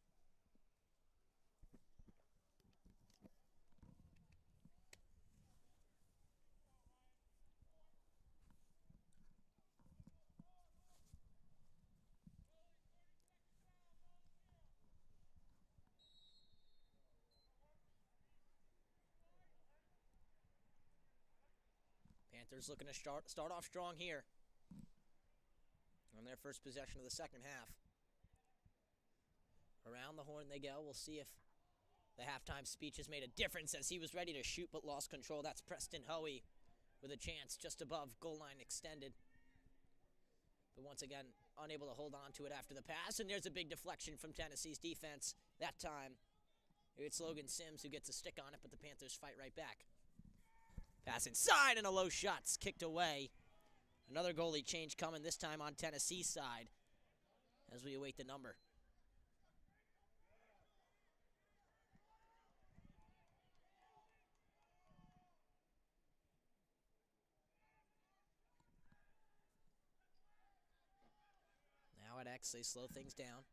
Panthers looking to start off strong here on their first possession of the second half. Around the horn they go. We'll see if the halftime speech has made a difference, as he was ready to shoot but lost control. That's Preston Hoey with a chance just above goal line extended. But once again, unable to hold on to it after the pass. And there's a big deflection from Tennessee's defense. That time, it's Logan Sims who gets a stick on it, but the Panthers fight right back. Pass inside, and a low shot's kicked away. Another goalie change coming, this time on Tennessee's side, as we await the number. Now at X, they slow things down.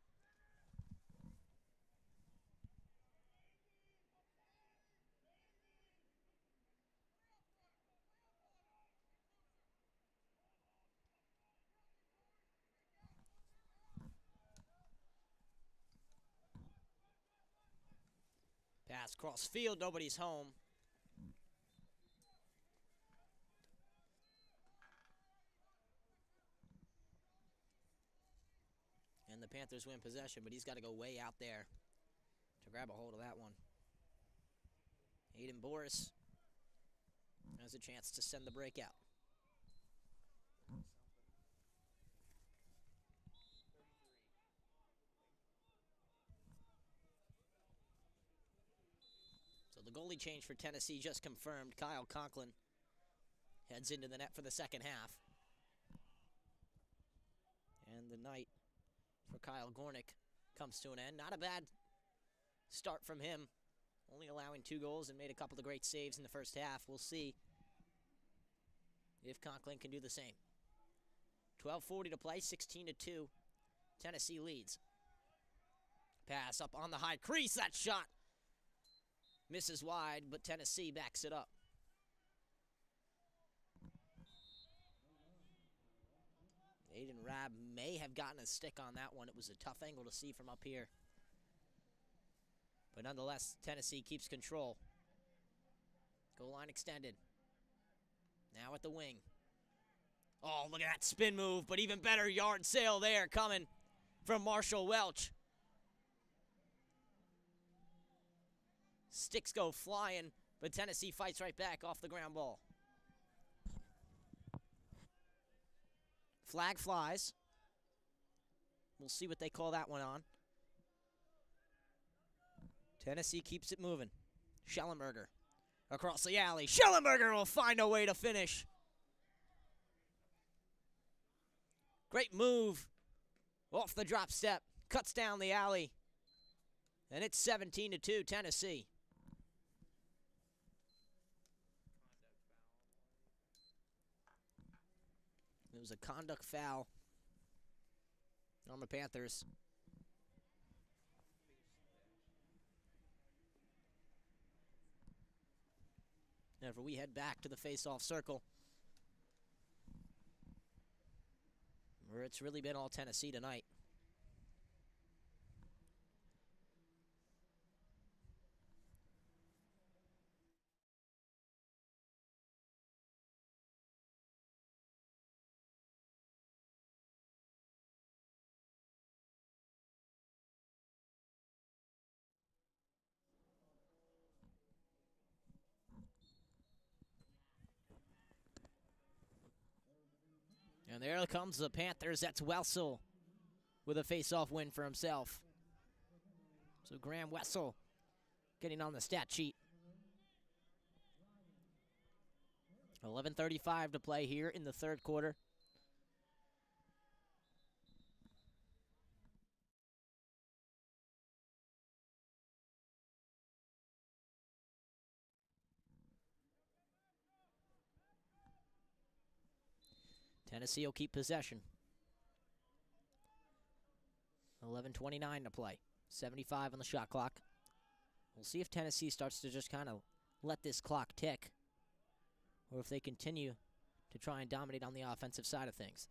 Pass cross field, nobody's home. And the Panthers win possession, but he's got to go way out there to grab a hold of that one. Aiden Boris has a chance to send the break out. So the goalie change for Tennessee just confirmed. Kyle Conklin heads into the net for the second half. And the night for Kyle Gornick comes to an end. Not a bad start from him, only allowing 2 goals and made a couple of great saves in the first half. We'll see if Conklin can do the same. 12:40 to play, 16-2. Tennessee leads. Pass up on the high crease, that shot misses wide, but Tennessee backs it up. Aiden Rabb may have gotten a stick on that one. It was a tough angle to see from up here. But nonetheless, Tennessee keeps control. Goal line extended. Now at the wing. Oh, look at that spin move, but even better yard sale there coming from Marshall Welch. Sticks go flying, but Tennessee fights right back off the ground ball. Flag flies. We'll see what they call that one on. Tennessee keeps it moving. Schellenberger across the alley. Schellenberger will find a way to finish. Great move off the drop step. Cuts down the alley. And it's 17-2, Tennessee. It was a conduct foul on the Panthers. Whenever we head back to the face-off circle, where it's really been all Tennessee tonight. And there comes the Panthers. That's Wessel with a face-off win for himself. So Graham Wessel getting on the stat sheet. 11:35 to play here in the third quarter. Tennessee will keep possession. 11:29 to play. 75 on the shot clock. We'll see if Tennessee starts to just kind of let this clock tick, or if they continue to try and dominate on the offensive side of things.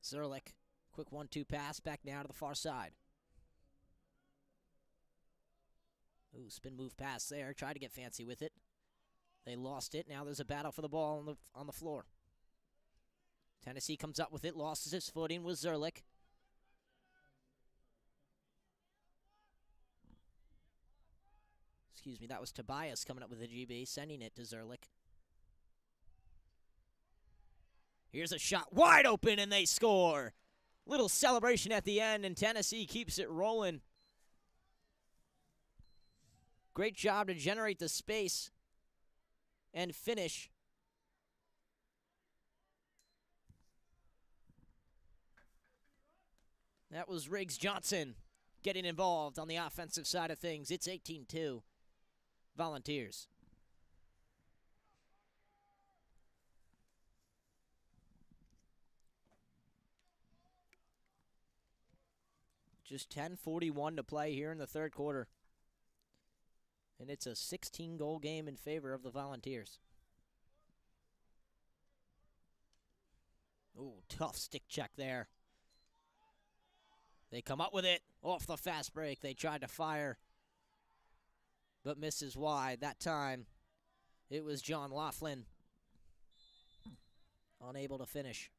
Zerlich, quick 1-2 pass back now to the far side. Ooh, spin move pass there. Tried to get fancy with it. They lost it. Now there's a battle for the ball on the floor. Tennessee comes up with it. Lost his footing with Zerlich. Excuse me, that was Tobias coming up with a GB, sending it to Zerlich. Here's a shot wide open, and they score. Little celebration at the end, and Tennessee keeps it rolling. Great job to generate the space and finish. That was Riggs Johnson getting involved on the offensive side of things. It's 18-2, Volunteers. Just 10:41 to play here in the third quarter. And it's a 16-goal game in favor of the Volunteers. Ooh, tough stick check there. They come up with it off the fast break. They tried to fire, but misses wide. That time, it was John Laughlin unable to finish.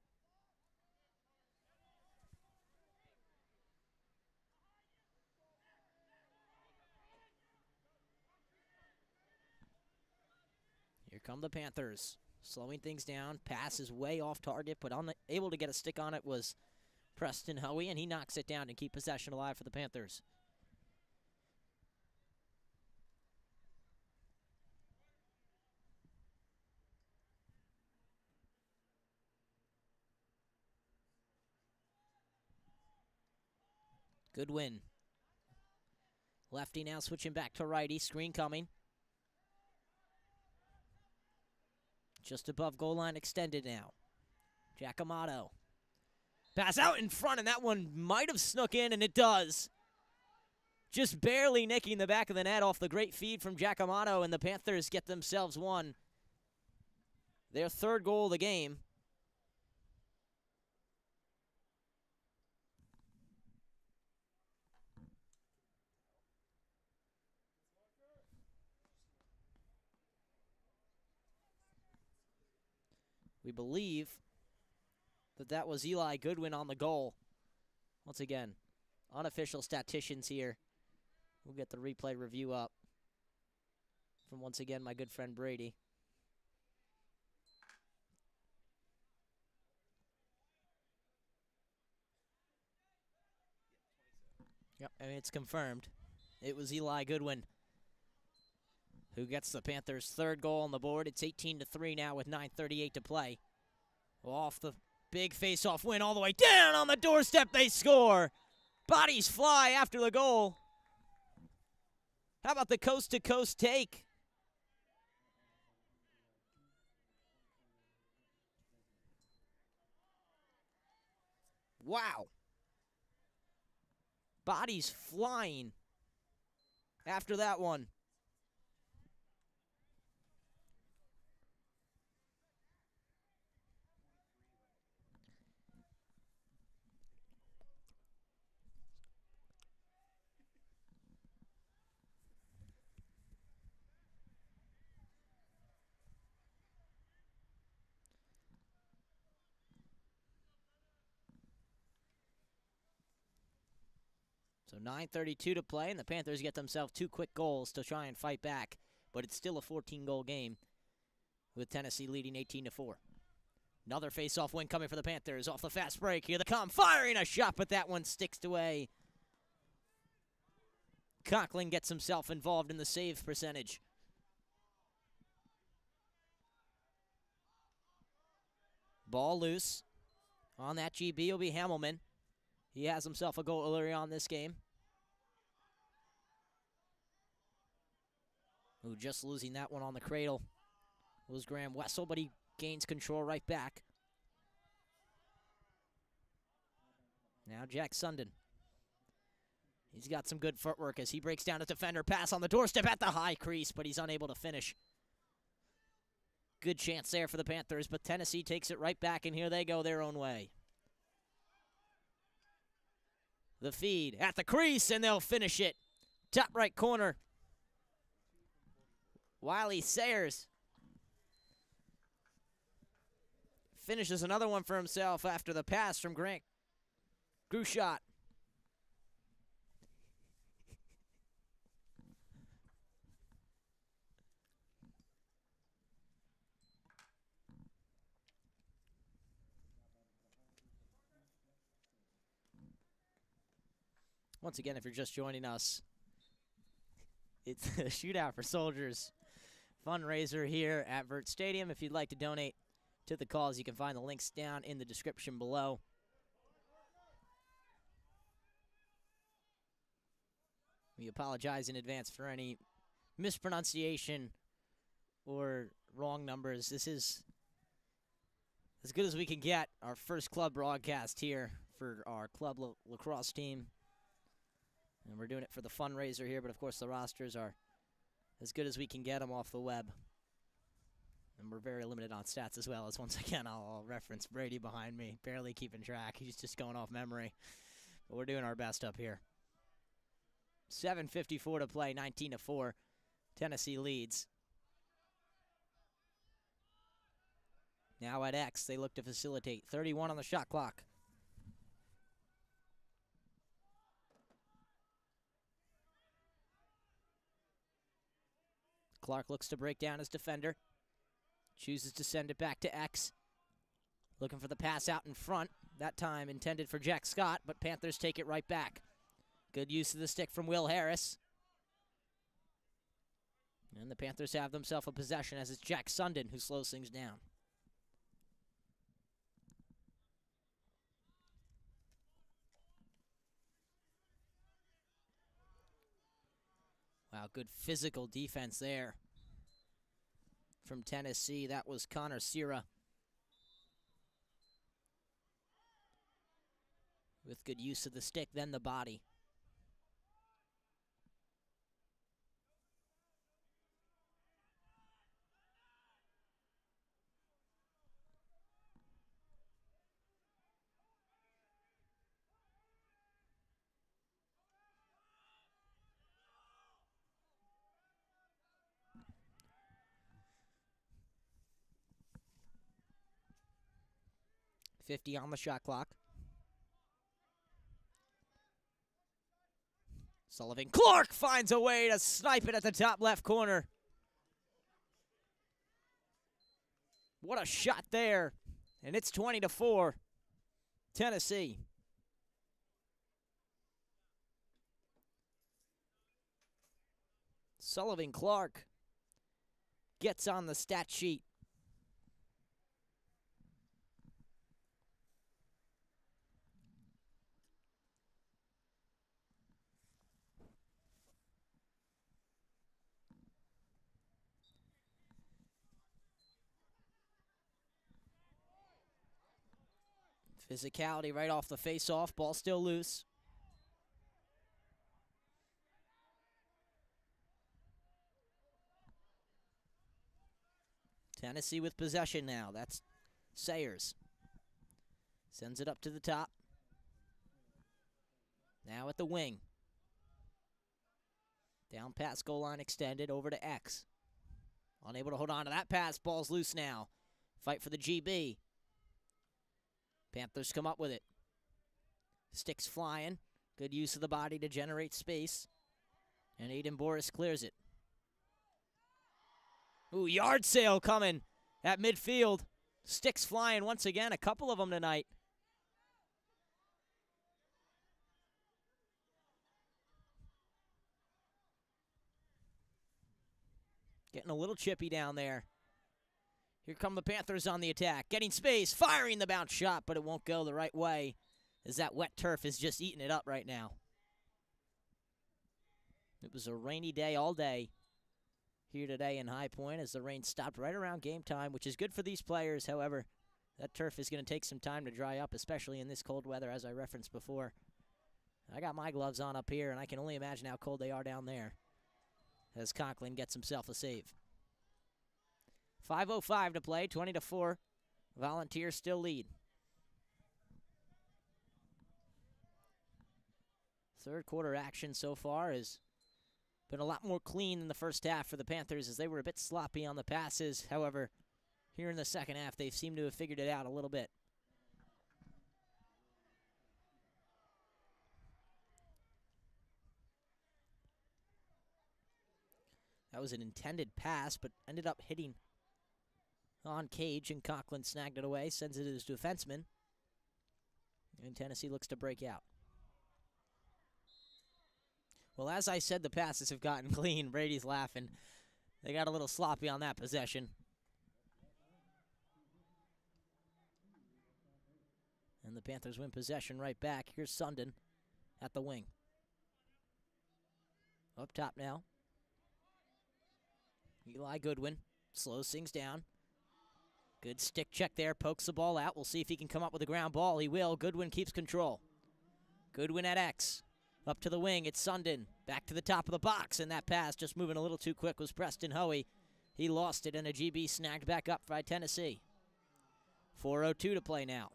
Here come the Panthers, slowing things down. Pass is way off target, but able to get a stick on it was Preston Hoey, and he knocks it down to keep possession alive for the Panthers. Good win. Lefty now switching back to righty. Screen coming. Just above goal line extended now. Giacomato. Pass out in front, and that one might have snuck in, and it does. Just barely nicking the back of the net off the great feed from Giacomato, and the Panthers get themselves one. Their third goal of the game. We believe that was Eli Goodwin on the goal. Once again, unofficial statisticians here. We'll get the replay review up from, once again, my good friend Brady. Yep, and it's confirmed. It was Eli Goodwin who gets the Panthers' third goal on the board. It's 18-3 now with 9:38 to play. Off the big face-off win all the way down on the doorstep, they score. Bodies fly after the goal. How about the coast-to-coast take? Wow. Bodies flying after that one. So 9:32 to play, and the Panthers get themselves 2 quick goals to try and fight back. But it's still a 14-goal game with Tennessee leading 18-4. Another face-off win coming for the Panthers off the fast break. Here they come, firing a shot, but that one sticks away. Conklin gets himself involved in the save percentage. Ball loose. On that GB will be Hammelman. He has himself a goal early on this game. Ooh, just losing that one on the cradle was Graham Wessel, but he gains control right back. Now Jack Sundin. He's got some good footwork as he breaks down a defender. Pass on the doorstep at the high crease, but he's unable to finish. Good chance there for the Panthers, but Tennessee takes it right back, and here they go their own way. The feed at the crease, and they'll finish it. Top right corner. Wiley Sayers finishes another one for himself after the pass from Grant Grushot. Once again, if you're just joining us, it's a Shootout for Soldiers fundraiser here at Vert Stadium. If you'd like to donate to the cause, you can find the links down in the description below. We apologize in advance for any mispronunciation or wrong numbers. This is as good as we can get. Our first club broadcast here for our club lacrosse team. And we're doing it for the fundraiser here, but of course the rosters are as good as we can get them off the web. And we're very limited on stats as well, as once again I'll reference Brady behind me, barely keeping track. He's just going off memory. But we're doing our best up here. 7:54 to play, 19-4. Tennessee leads. Now at X, they look to facilitate. 31 on the shot clock. Clark looks to break down his defender. Chooses to send it back to X. Looking for the pass out in front. That time intended for Jack Scott, but Panthers take it right back. Good use of the stick from Will Harris. And the Panthers have themselves a possession as it's Jack Sundin who slows things down. Wow, good physical defense there from Tennessee. That was Connor Sierra with good use of the stick, then the body. .50 on the shot clock. Sullivan Clark finds a way to snipe it at the top left corner. What a shot there. And it's 20-4. Tennessee. Sullivan Clark gets on the stat sheet. Physicality right off the face-off. Ball still loose. Tennessee with possession now. That's Sayers. Sends it up to the top. Now at the wing. Down past goal line extended over to X. Unable to hold on to that pass. Ball's loose now. Fight for the GB. Panthers come up with it. Sticks flying. Good use of the body to generate space. And Aiden Boris clears it. Ooh, yard sale coming at midfield. Sticks flying once again. A couple of them tonight. Getting a little chippy down there. Here come the Panthers on the attack. Getting space, firing the bounce shot, but it won't go the right way as that wet turf is just eating it up right now. It was a rainy day all day here today in High Point as the rain stopped right around game time, which is good for these players. However, that turf is going to take some time to dry up, especially in this cold weather, as I referenced before. I got my gloves on up here, and I can only imagine how cold they are down there as Conklin gets himself a save. 5:05 to play, 20-4. Volunteers still lead. Third quarter action so far has been a lot more clean than the first half for the Panthers as they were a bit sloppy on the passes. However, here in the second half, they seem to have figured it out a little bit. That was an intended pass, but ended up hitting on Cage, and Conklin snagged it away, sends it to his defenseman. And Tennessee looks to break out. Well, as I said, the passes have gotten clean. Brady's laughing. They got a little sloppy on that possession. And the Panthers win possession right back. Here's Sundin at the wing. Up top now. Eli Goodwin slows things down. Good stick check there, pokes the ball out. We'll see if he can come up with a ground ball. He will. Goodwin keeps control. Goodwin at X. Up to the wing, it's Sundin. Back to the top of the box, and that pass just moving a little too quick was Preston Hoey. He lost it, and a GB snagged back up by Tennessee. 4:02 to play now.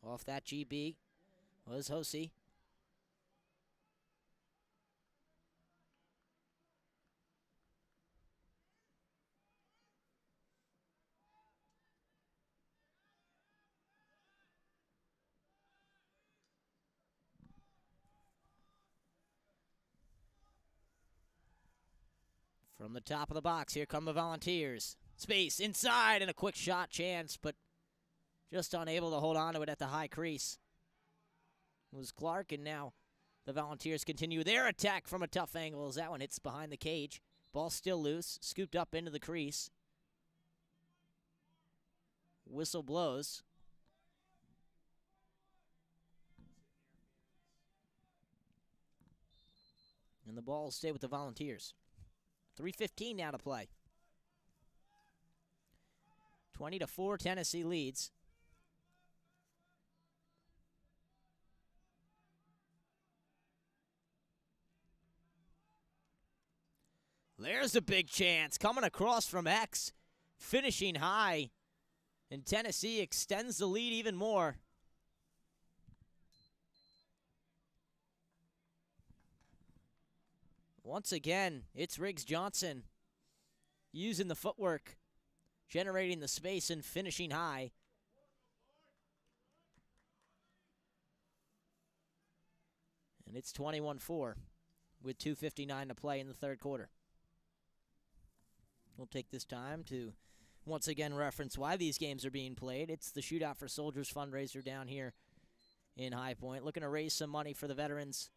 Off that GB was Hosey. From the top of the box, here come the Volunteers. Space inside and a quick shot chance, but just unable to hold on to it at the high crease. It was Clark, and now the Volunteers continue their attack from a tough angle as that one hits behind the cage. Ball still loose, scooped up into the crease. Whistle blows. And the ball will stay with the Volunteers. 3:15 now to play. 20-4, Tennessee leads. There's a big chance coming across from X, finishing high, and Tennessee extends the lead even more. Once again, it's Riggs Johnson using the footwork, generating the space and finishing high. And it's 21-4 with 2:59 to play in the third quarter. We'll take this time to once again reference why these games are being played. It's the Shootout for Soldiers fundraiser down here in High Point, looking to raise some money for the veterans.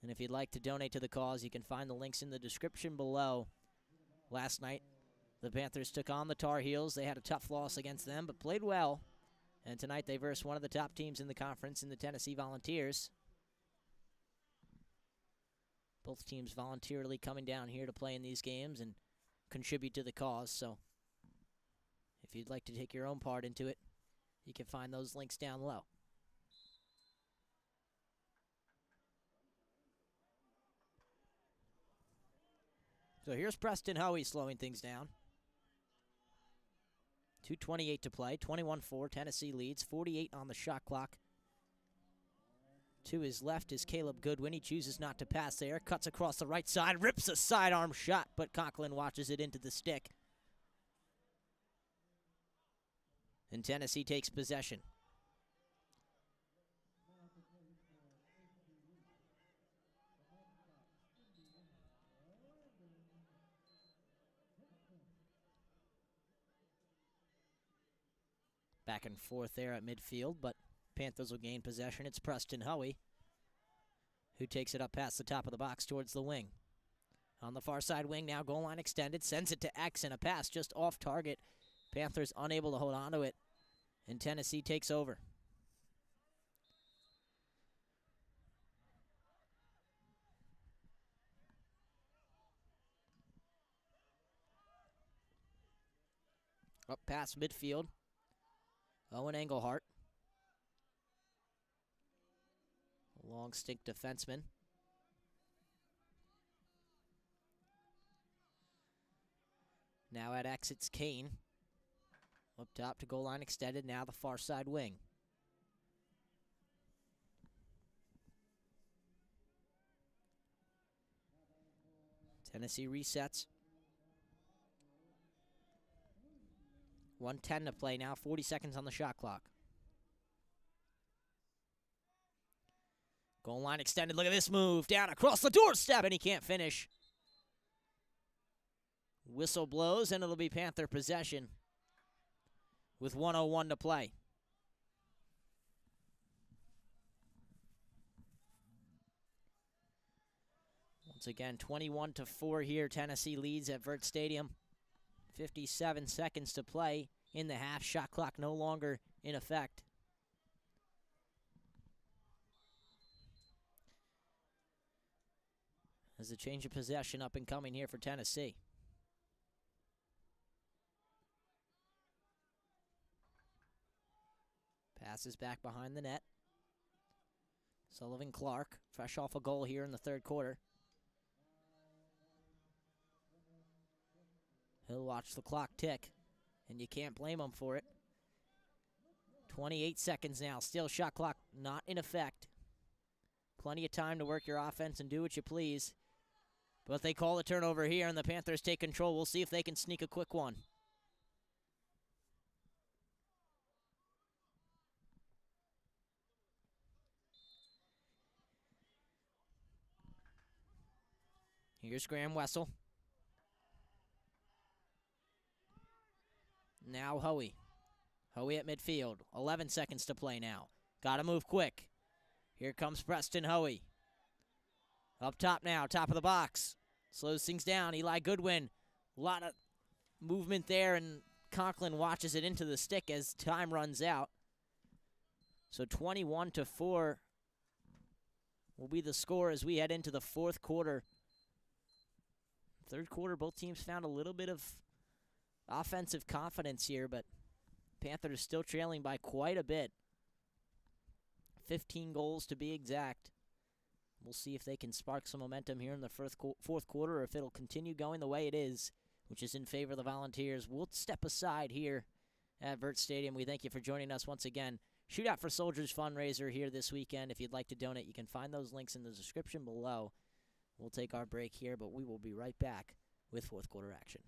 And if you'd like to donate to the cause, you can find the links in the description below. Last night, the Panthers took on the Tar Heels. They had a tough loss against them, but played well. And tonight they versed one of the top teams in the conference in the Tennessee Volunteers. Both teams voluntarily coming down here to play in these games and contribute to the cause. So if you'd like to take your own part into it, you can find those links down low. So here's Preston Hoey slowing things down. 2:28 to play, 21-4, Tennessee leads, 48 on the shot clock. To his left is Caleb Goodwin. He chooses not to pass there, cuts across the right side, rips a sidearm shot, but Conklin watches it into the stick. And Tennessee takes possession. Back and forth there at midfield, but Panthers will gain possession. It's Preston Hoey who takes it up past the top of the box towards the wing. On the far side wing now, goal line extended, sends it to X, and a pass just off target. Panthers unable to hold on to it, and Tennessee takes over. Up past midfield, Owen Engelhart. Long stick defenseman. Now at X, it's Kane. Up top to goal line extended, now the far side wing. Tennessee resets. 1:10 to play now, 40 seconds on the shot clock. Goal line extended, look at this move. Down across the doorstep, and he can't finish. Whistle blows, and it'll be Panther possession with 1:01 to play. Once again, 21-4 here. Tennessee leads at Vert Stadium. 57 seconds to play in the half. Shot clock no longer in effect. There's a change of possession up and coming here for Tennessee. Passes back behind the net. Sullivan Clark, fresh off a goal here in the third quarter. He'll watch the clock tick, and you can't blame him for it. 28 seconds now, still shot clock not in effect. Plenty of time to work your offense and do what you please. But they call a turnover here, and the Panthers take control. We'll see if they can sneak a quick one. Here's Graham Wessel. Now Hoey. Hoey at midfield. 11 seconds to play now. Got to move quick. Here comes Preston Hoey. Up top now, top of the box. Slows things down. Eli Goodwin. A lot of movement there, and Conklin watches it into the stick as time runs out. So 21-4 will be the score as we head into the fourth quarter. Third quarter, both teams found a little bit of offensive confidence here, but Panthers still trailing by quite a bit. 15 goals to be exact. We'll see if they can spark some momentum here in the fourth quarter, or if it'll continue going the way it is, which is in favor of the Volunteers. We'll step aside here at Vert Stadium. We thank you for joining us once again. Shootout for Soldiers fundraiser here this weekend. If you'd like to donate, you can find those links in the description below. We'll take our break here, but we will be right back with fourth quarter action.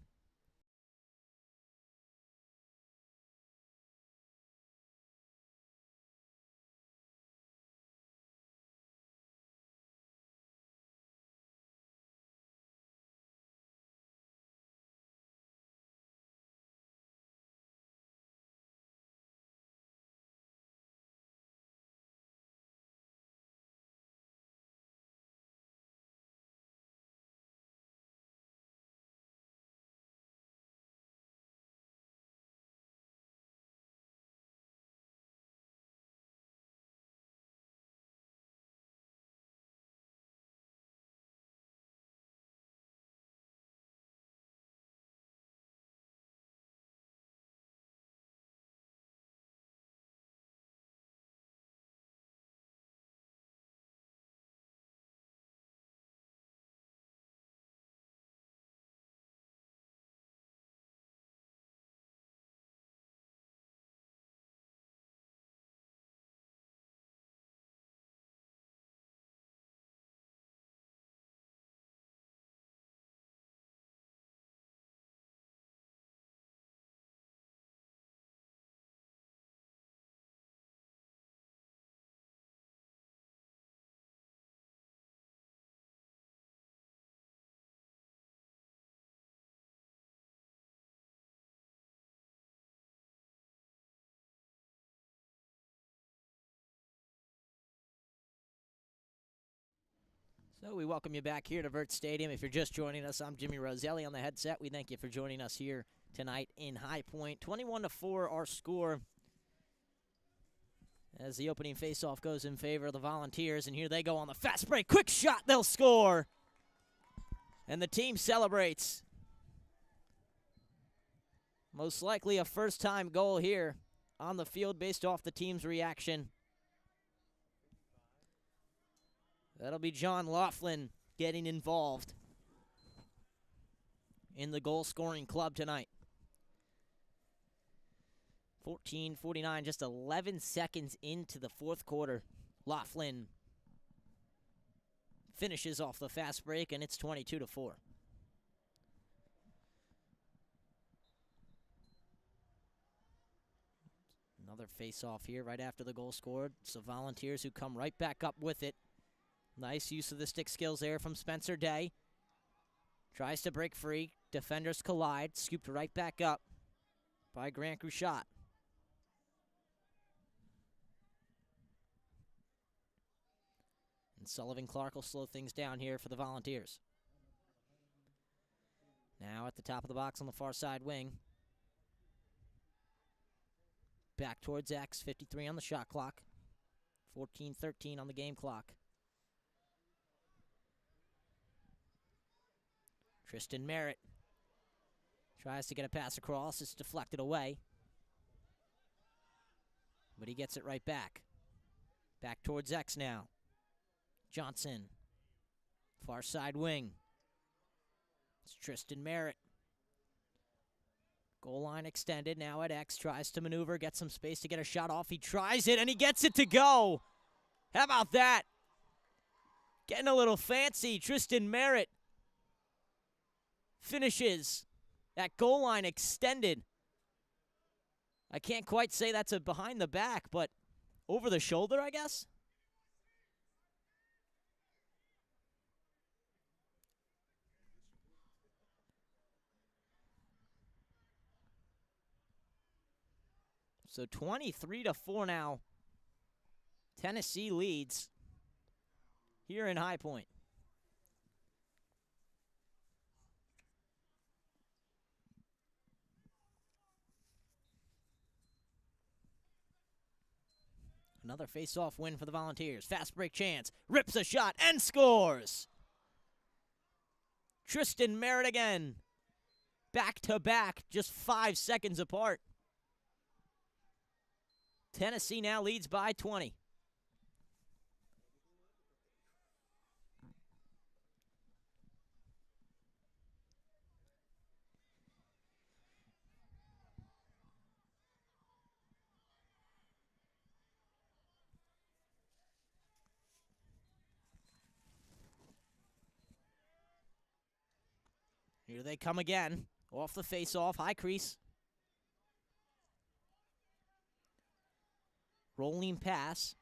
So we welcome you back here to Vert Stadium. If you're just joining us, I'm Jimmy Roselli on the headset. We thank you for joining us here tonight in High Point. 21-4 our score as the opening faceoff goes in favor of the Volunteers. And here they go on the fast break. Quick shot, they'll score. And the team celebrates. Most likely a first-time goal here on the field based off the team's reaction. That'll be John Laughlin getting involved in the goal-scoring club tonight. 14:49, just 11 seconds into the fourth quarter. Laughlin finishes off the fast break, and it's 22-4. Another face-off here right after the goal scored. It's the Volunteers who come right back up with it. Nice use of the stick skills there from Spencer Day. Tries to break free. Defenders collide. Scooped right back up by Grant Grouchot. And Sullivan Clark will slow things down here for the Volunteers. Now at the top of the box on the far side wing. Back towards X. 53 on the shot clock. 14:13 on the game clock. Tristan Merritt tries to get a pass across. It's deflected away. But he gets it right back. Back towards X now. Johnson. Far side wing. It's Tristan Merritt. Goal line extended now at X. Tries to maneuver, get some space to get a shot off. He tries it, and he gets it to go. How about that? Getting a little fancy. Tristan Merritt finishes that goal line extended. I can't quite say that's a behind the back, but over the shoulder, I guess. So 23-4 now. Tennessee leads here in High Point. Another face-off win for the Volunteers. Fast break chance. Rips a shot and scores. Tristan Merritt again. Back-to-back, just 5 seconds apart. Tennessee now leads by 20. Here they come again. Off the face-off, high crease. Rolling pass.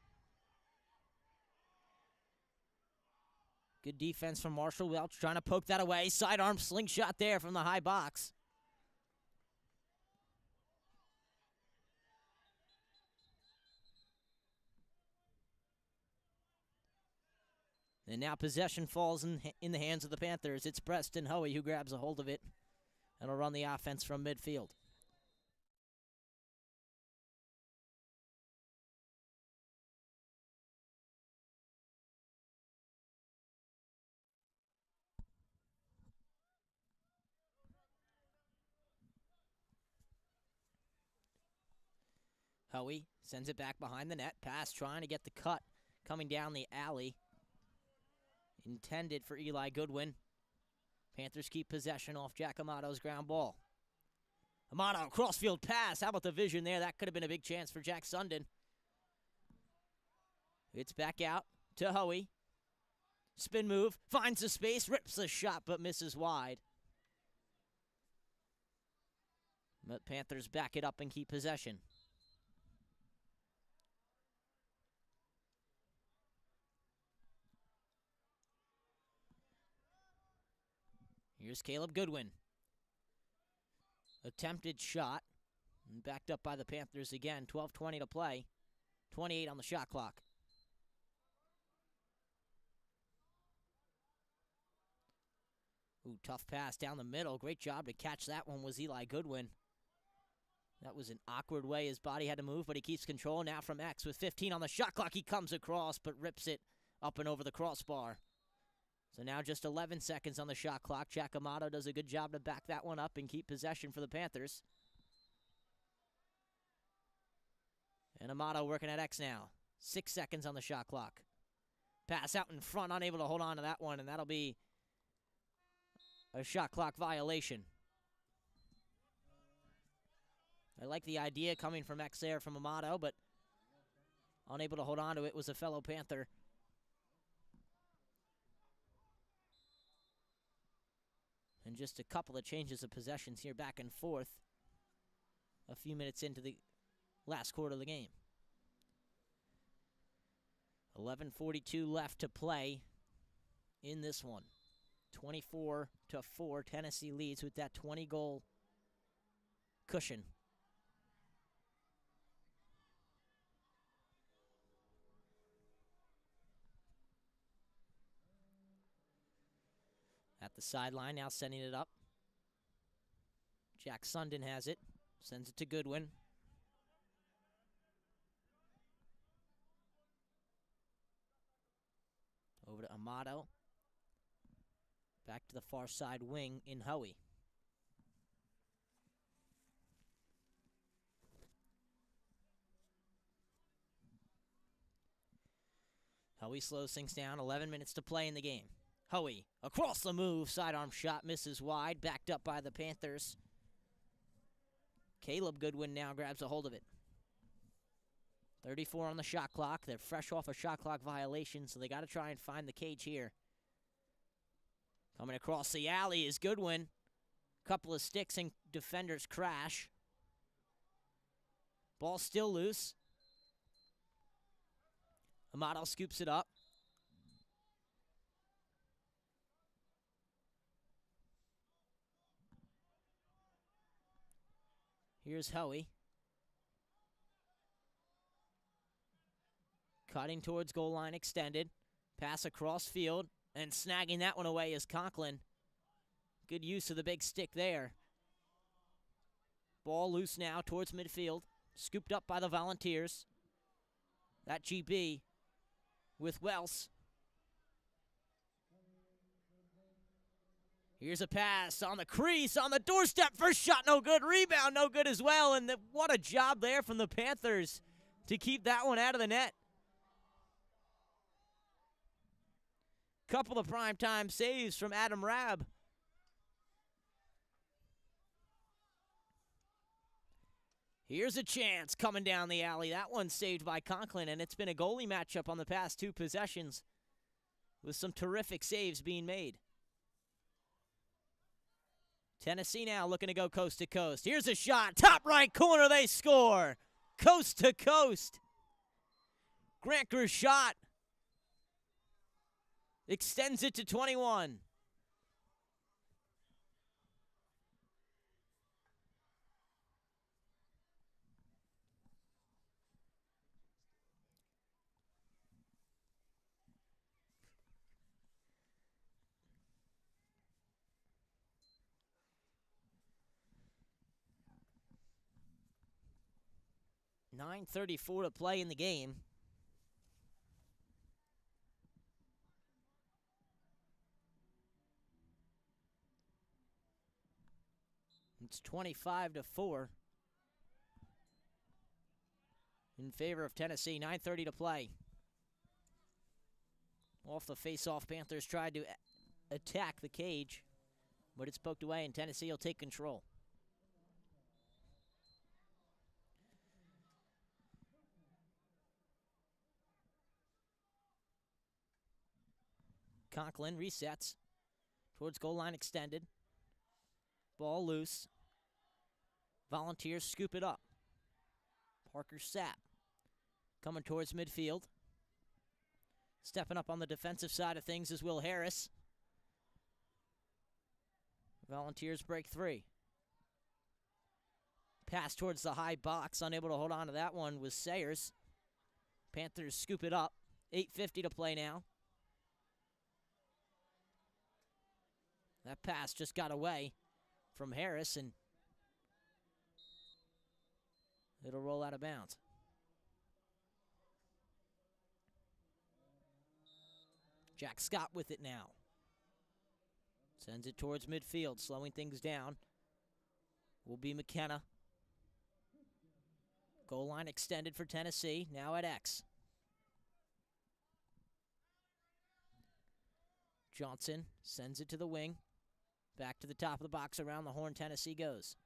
Good defense from Marshall Welch, trying to poke that away. Sidearm slingshot there from the high box. And now possession falls in the hands of the Panthers. It's Preston Hoey who grabs a hold of it and will run the offense from midfield. Hoey sends it back behind the net. Pass trying to get the cut coming down the alley. Intended for Eli Goodwin. Panthers keep possession off Jack Amato's ground ball. Amato, crossfield pass. How about the vision there? That could have been a big chance for Jack Sundin. It's back out to Hoey. Spin move, finds the space, rips the shot, but misses wide. But Panthers back it up and keep possession. Here's Caleb Goodwin. Attempted shot. And backed up by the Panthers again. 12:20 to play. 28 on the shot clock. Ooh, tough pass down the middle. Great job to catch that one was Eli Goodwin. That was an awkward way his body had to move, but he keeps control now from X. With 15 on the shot clock, he comes across, but rips it up and over the crossbar. So now just 11 seconds on the shot clock. Jack Amato does a good job to back that one up and keep possession for the Panthers. And Amato working at X now. 6 seconds on the shot clock. Pass out in front, unable to hold on to that one, and that'll be a shot clock violation. I like the idea coming from X there from Amato, but unable to hold on to it was a fellow Panther. And just a couple of changes of possessions here back and forth a few minutes into the last quarter of the game. 11:42 left to play in this one. 24-4, Tennessee leads with that 20-goal cushion. At the sideline, now sending it up. Jack Sundin has it. Sends it to Goodwin. Over to Amato. Back to the far side wing in Hoey. Hoey slows things down. 11 minutes to play in the game. Hoey across the move. Sidearm shot misses wide. Backed up by the Panthers. Caleb Goodwin now grabs a hold of it. 34 on the shot clock. They're fresh off a shot clock violation, so they got to try and find the cage here. Coming across the alley is Goodwin. Couple of sticks and defenders crash. Ball still loose. Amato scoops it up. Here's Hoey. Cutting towards goal line extended. Pass across field. And snagging that one away is Conklin. Good use of the big stick there. Ball loose now towards midfield. Scooped up by the Volunteers. That GB with Wells. Here's a pass on the crease, on the doorstep. First shot, no good. Rebound, no good as well. And what a job there from the Panthers to keep that one out of the net. Couple of primetime saves from Adam Rabb. Here's a chance coming down the alley. That one's saved by Conklin, and it's been a goalie matchup on the past two possessions with some terrific saves being made. Tennessee now looking to go coast to coast. Here's a shot. Top right corner, they score. Coast to coast. Granker's shot. Extends it to 21. .934 to play in the game. It's 25-4 in favor of Tennessee. 9:30 to play. Off the face-off, Panthers tried to attack the cage, but it's poked away, and Tennessee will take control. Conklin resets towards goal line extended. Ball loose. Volunteers scoop it up. Parker Sapp coming towards midfield. Stepping up on the defensive side of things is Will Harris. Volunteers break three. Pass towards the high box. Unable to hold on to that one was Sayers. Panthers scoop it up. 8:50 to play now. That pass just got away from Harris, and it'll roll out of bounds. Jack Scott with it now. Sends it towards midfield, slowing things down. Will be McKenna. Goal line extended for Tennessee, now at X. Johnson sends it to the wing. Back to the top of the box, around the horn, Tennessee goes.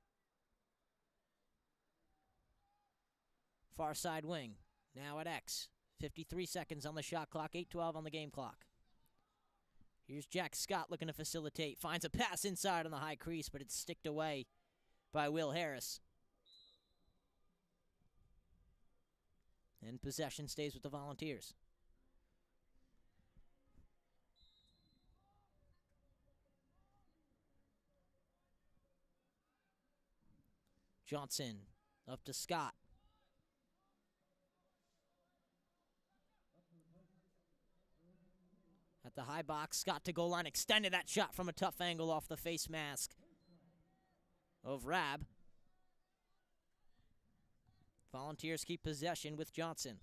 Far side wing, now at X. 53 seconds on the shot clock, 8:12 on the game clock. Here's Jack Scott looking to facilitate. Finds a pass inside on the high crease, but it's sticked away by Will Harris. And possession stays with the Volunteers. Johnson up to Scott. At the high box, Scott to goal line, extended that shot from a tough angle off the face mask of Rab. Volunteers keep possession with Johnson.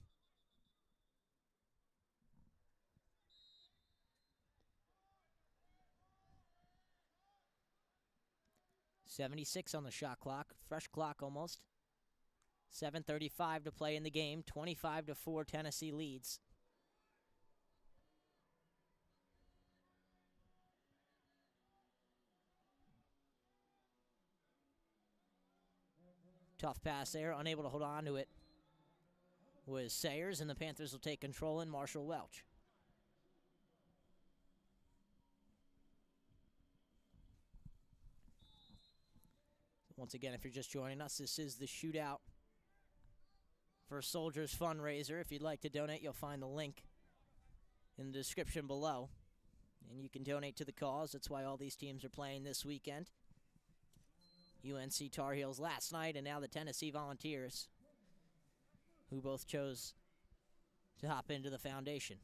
.76 on the shot clock, fresh clock almost. 7:35 to play in the game, 25-4 Tennessee leads. Tough pass there, unable to hold on to it was Sayers, and the Panthers will take control in Marshall Welch. Once again, if you're just joining us, this is the Shootout for Soldiers fundraiser. If you'd like to donate, you'll find the link in the description below, and you can donate to the cause. That's why all these teams are playing this weekend. UNC Tar Heels last night, and now the Tennessee Volunteers, who both chose to hop into the foundation.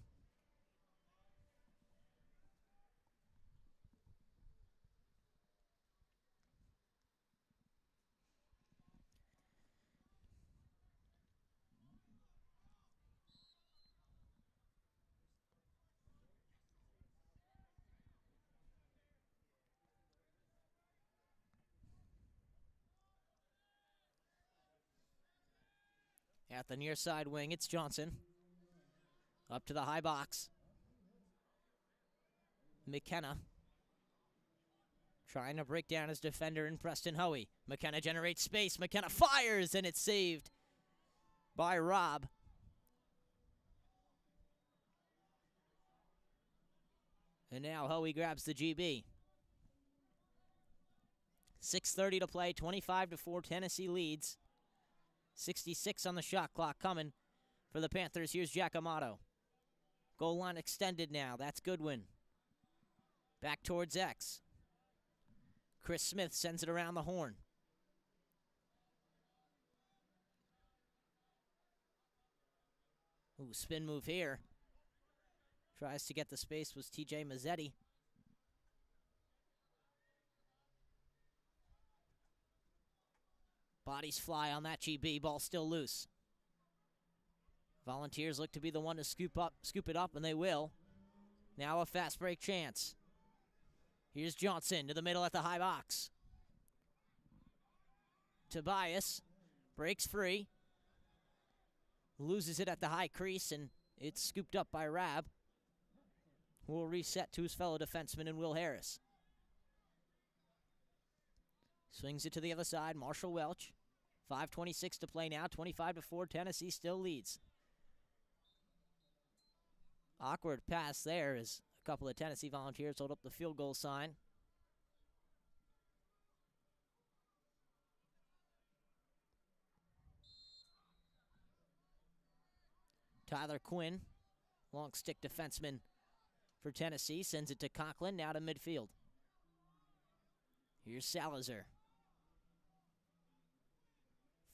At the near side wing, it's Johnson. Up to the high box. McKenna trying to break down his defender in Preston Hoey. McKenna generates space. McKenna fires, and it's saved by Rob. And now Hoey grabs the GB. 6:30 to play, 25-4 Tennessee leads. 66 on the shot clock coming for the Panthers. Here's Giacomato. Goal line extended now. That's Goodwin. Back towards X. Chris Smith sends it around the horn. Ooh, spin move here. Tries to get the space was TJ Mazzetti. Bodies fly on that GB, ball still loose. Volunteers look to be the one to scoop it up, and they will. Now a fast break chance. Here's Johnson to the middle at the high box. Tobias breaks free. Loses it at the high crease, and it's scooped up by Rab, who will reset to his fellow defenseman in Will Harris. Swings it to the other side, Marshall Welch. 5:26 to play now, 25-4, Tennessee still leads. Awkward pass there as a couple of Tennessee Volunteers hold up the field goal sign. Tyler Quinn, long stick defenseman for Tennessee, sends it to Conklin, now to midfield. Here's Salazar.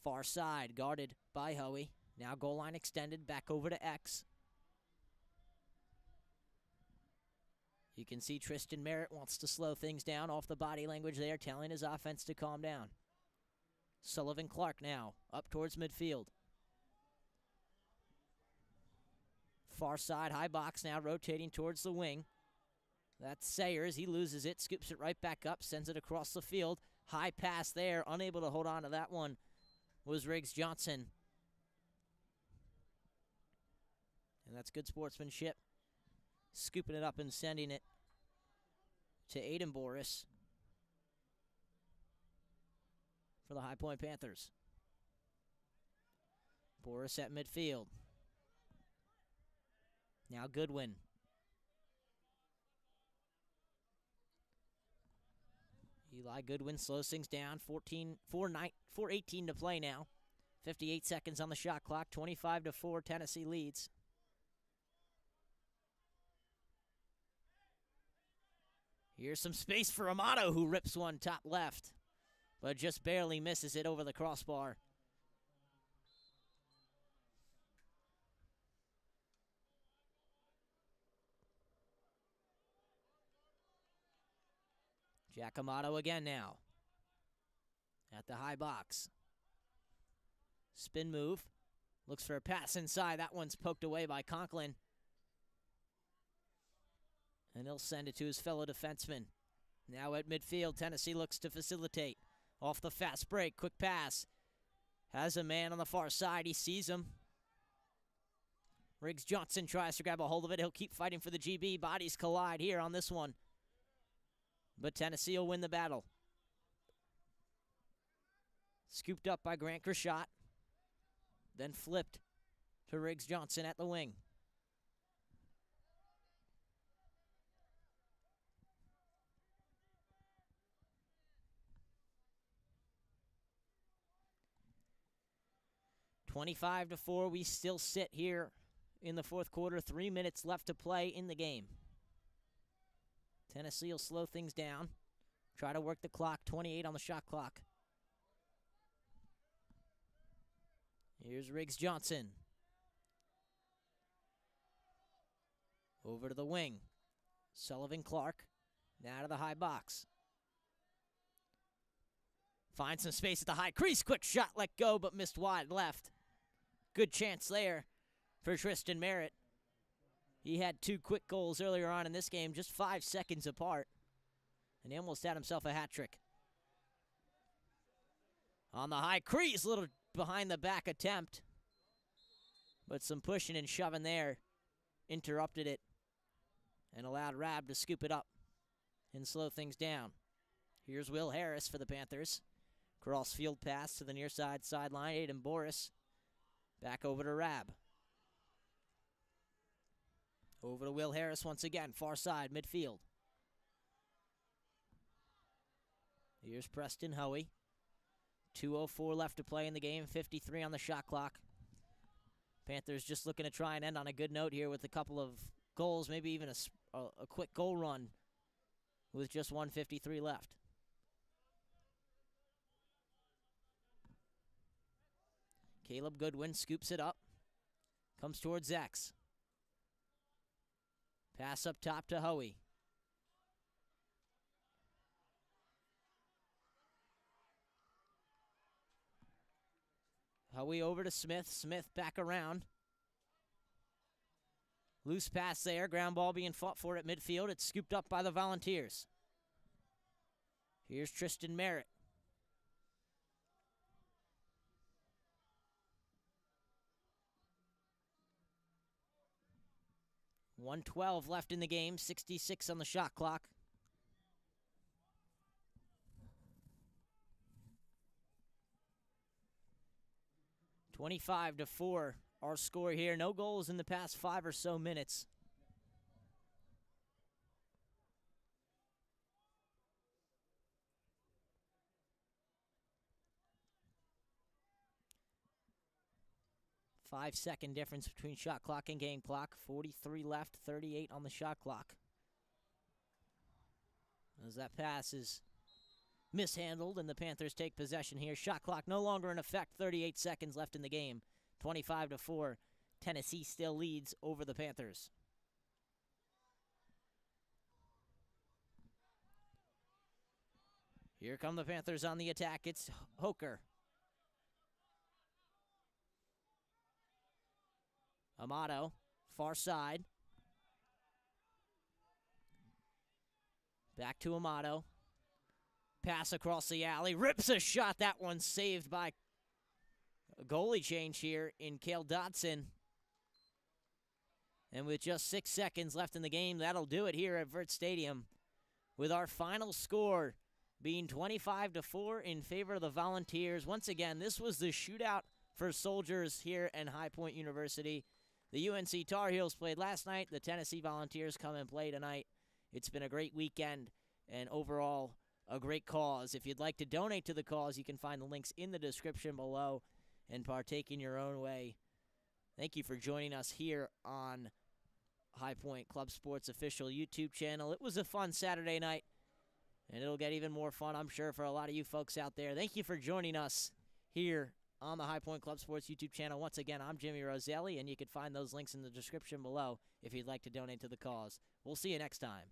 Far side, guarded by Hoey. Now goal line extended, back over to X. You can see Tristan Merritt wants to slow things down off the body language there, telling his offense to calm down. Sullivan Clark now up towards midfield. Far side, high box now rotating towards the wing. That's Sayers. He loses it, scoops it right back up, sends it across the field. High pass there, unable to hold on to that one was Riggs Johnson. And that's good sportsmanship. Scooping it up and sending it to Aiden Boris for the High Point Panthers. Boris at midfield. Now Goodwin. Eli Goodwin slows things down. 4:18 to play now. 58 seconds on the shot clock. 25-4, Tennessee leads. Here's some space for Amato, who rips one top left, but just barely misses it over the crossbar. Jack Amato again now. At the high box. Spin move. Looks for a pass inside. That one's poked away by Conklin. And he'll send it to his fellow defenseman. Now at midfield, Tennessee looks to facilitate. Off the fast break, quick pass. Has a man on the far side. He sees him. Riggs Johnson tries to grab a hold of it. He'll keep fighting for the GB. Bodies collide here on this one. But Tennessee will win the battle. Scooped up by Grant Grishot. Then flipped to Riggs Johnson at the wing. (25-4), we still sit here in the fourth quarter. 3 minutes left to play in the game. Tennessee will slow things down. Try to work the clock. 28 on the shot clock. Here's Riggs Johnson. Over to the wing. Sullivan Clark. Now to the high box. Finds some space at the high crease. Quick shot, let go, but missed wide left. Good chance there for Tristan Merritt. He had 2 quick goals earlier on in this game, just 5 seconds apart. And he almost had himself a hat trick. On the high crease, little behind the back attempt. But some pushing and shoving there interrupted it and allowed Rab to scoop it up and slow things down. Here's Will Harris for the Panthers. Cross field pass to the near side sideline. Aiden Boris. Back over to Rab. Over to Will Harris once again. Far side, midfield. Here's Preston Hoey. 2:04 left to play in the game. 53 on the shot clock. Panthers just looking to try and end on a good note here with a couple of goals. Maybe even a quick goal run with just 1:53 left. Caleb Goodwin scoops it up. Comes towards X. Pass up top to Hoey. Hoey over to Smith. Smith back around. Loose pass there. Ground ball being fought for at midfield. It's scooped up by the Volunteers. Here's Tristan Merritt. .112 left in the game, 66 on the shot clock. (25-4) our score here. No goals in the past 5 or so minutes. Five-second difference between shot clock and game clock. 43 left, 38 on the shot clock. As that pass is mishandled and the Panthers take possession here. Shot clock no longer in effect. 38 seconds left in the game. 25-4. Tennessee still leads over the Panthers. Here come the Panthers on the attack. It's Hoker. Amato, far side. Back to Amato. Pass across the alley. Rips a shot. That one saved by a goalie change here in Cale Dotson. And with just 6 seconds left in the game, that'll do it here at Vert Stadium. With our final score being 25-4 in favor of the Volunteers. Once again, this was the shootout for Soldiers here at High Point University. The UNC Tar Heels played last night. The Tennessee Volunteers come and play tonight. It's been a great weekend and overall a great cause. If you'd like to donate to the cause, you can find the links in the description below and partake in your own way. Thank you for joining us here on High Point Club Sports official YouTube channel. It was a fun Saturday night, and it'll get even more fun, I'm sure, for a lot of you folks out there. Thank you for joining us here on the High Point Club Sports YouTube channel. Once again, I'm Jimmy Roselli, and you can find those links in the description below if you'd like to donate to the cause. We'll see you next time.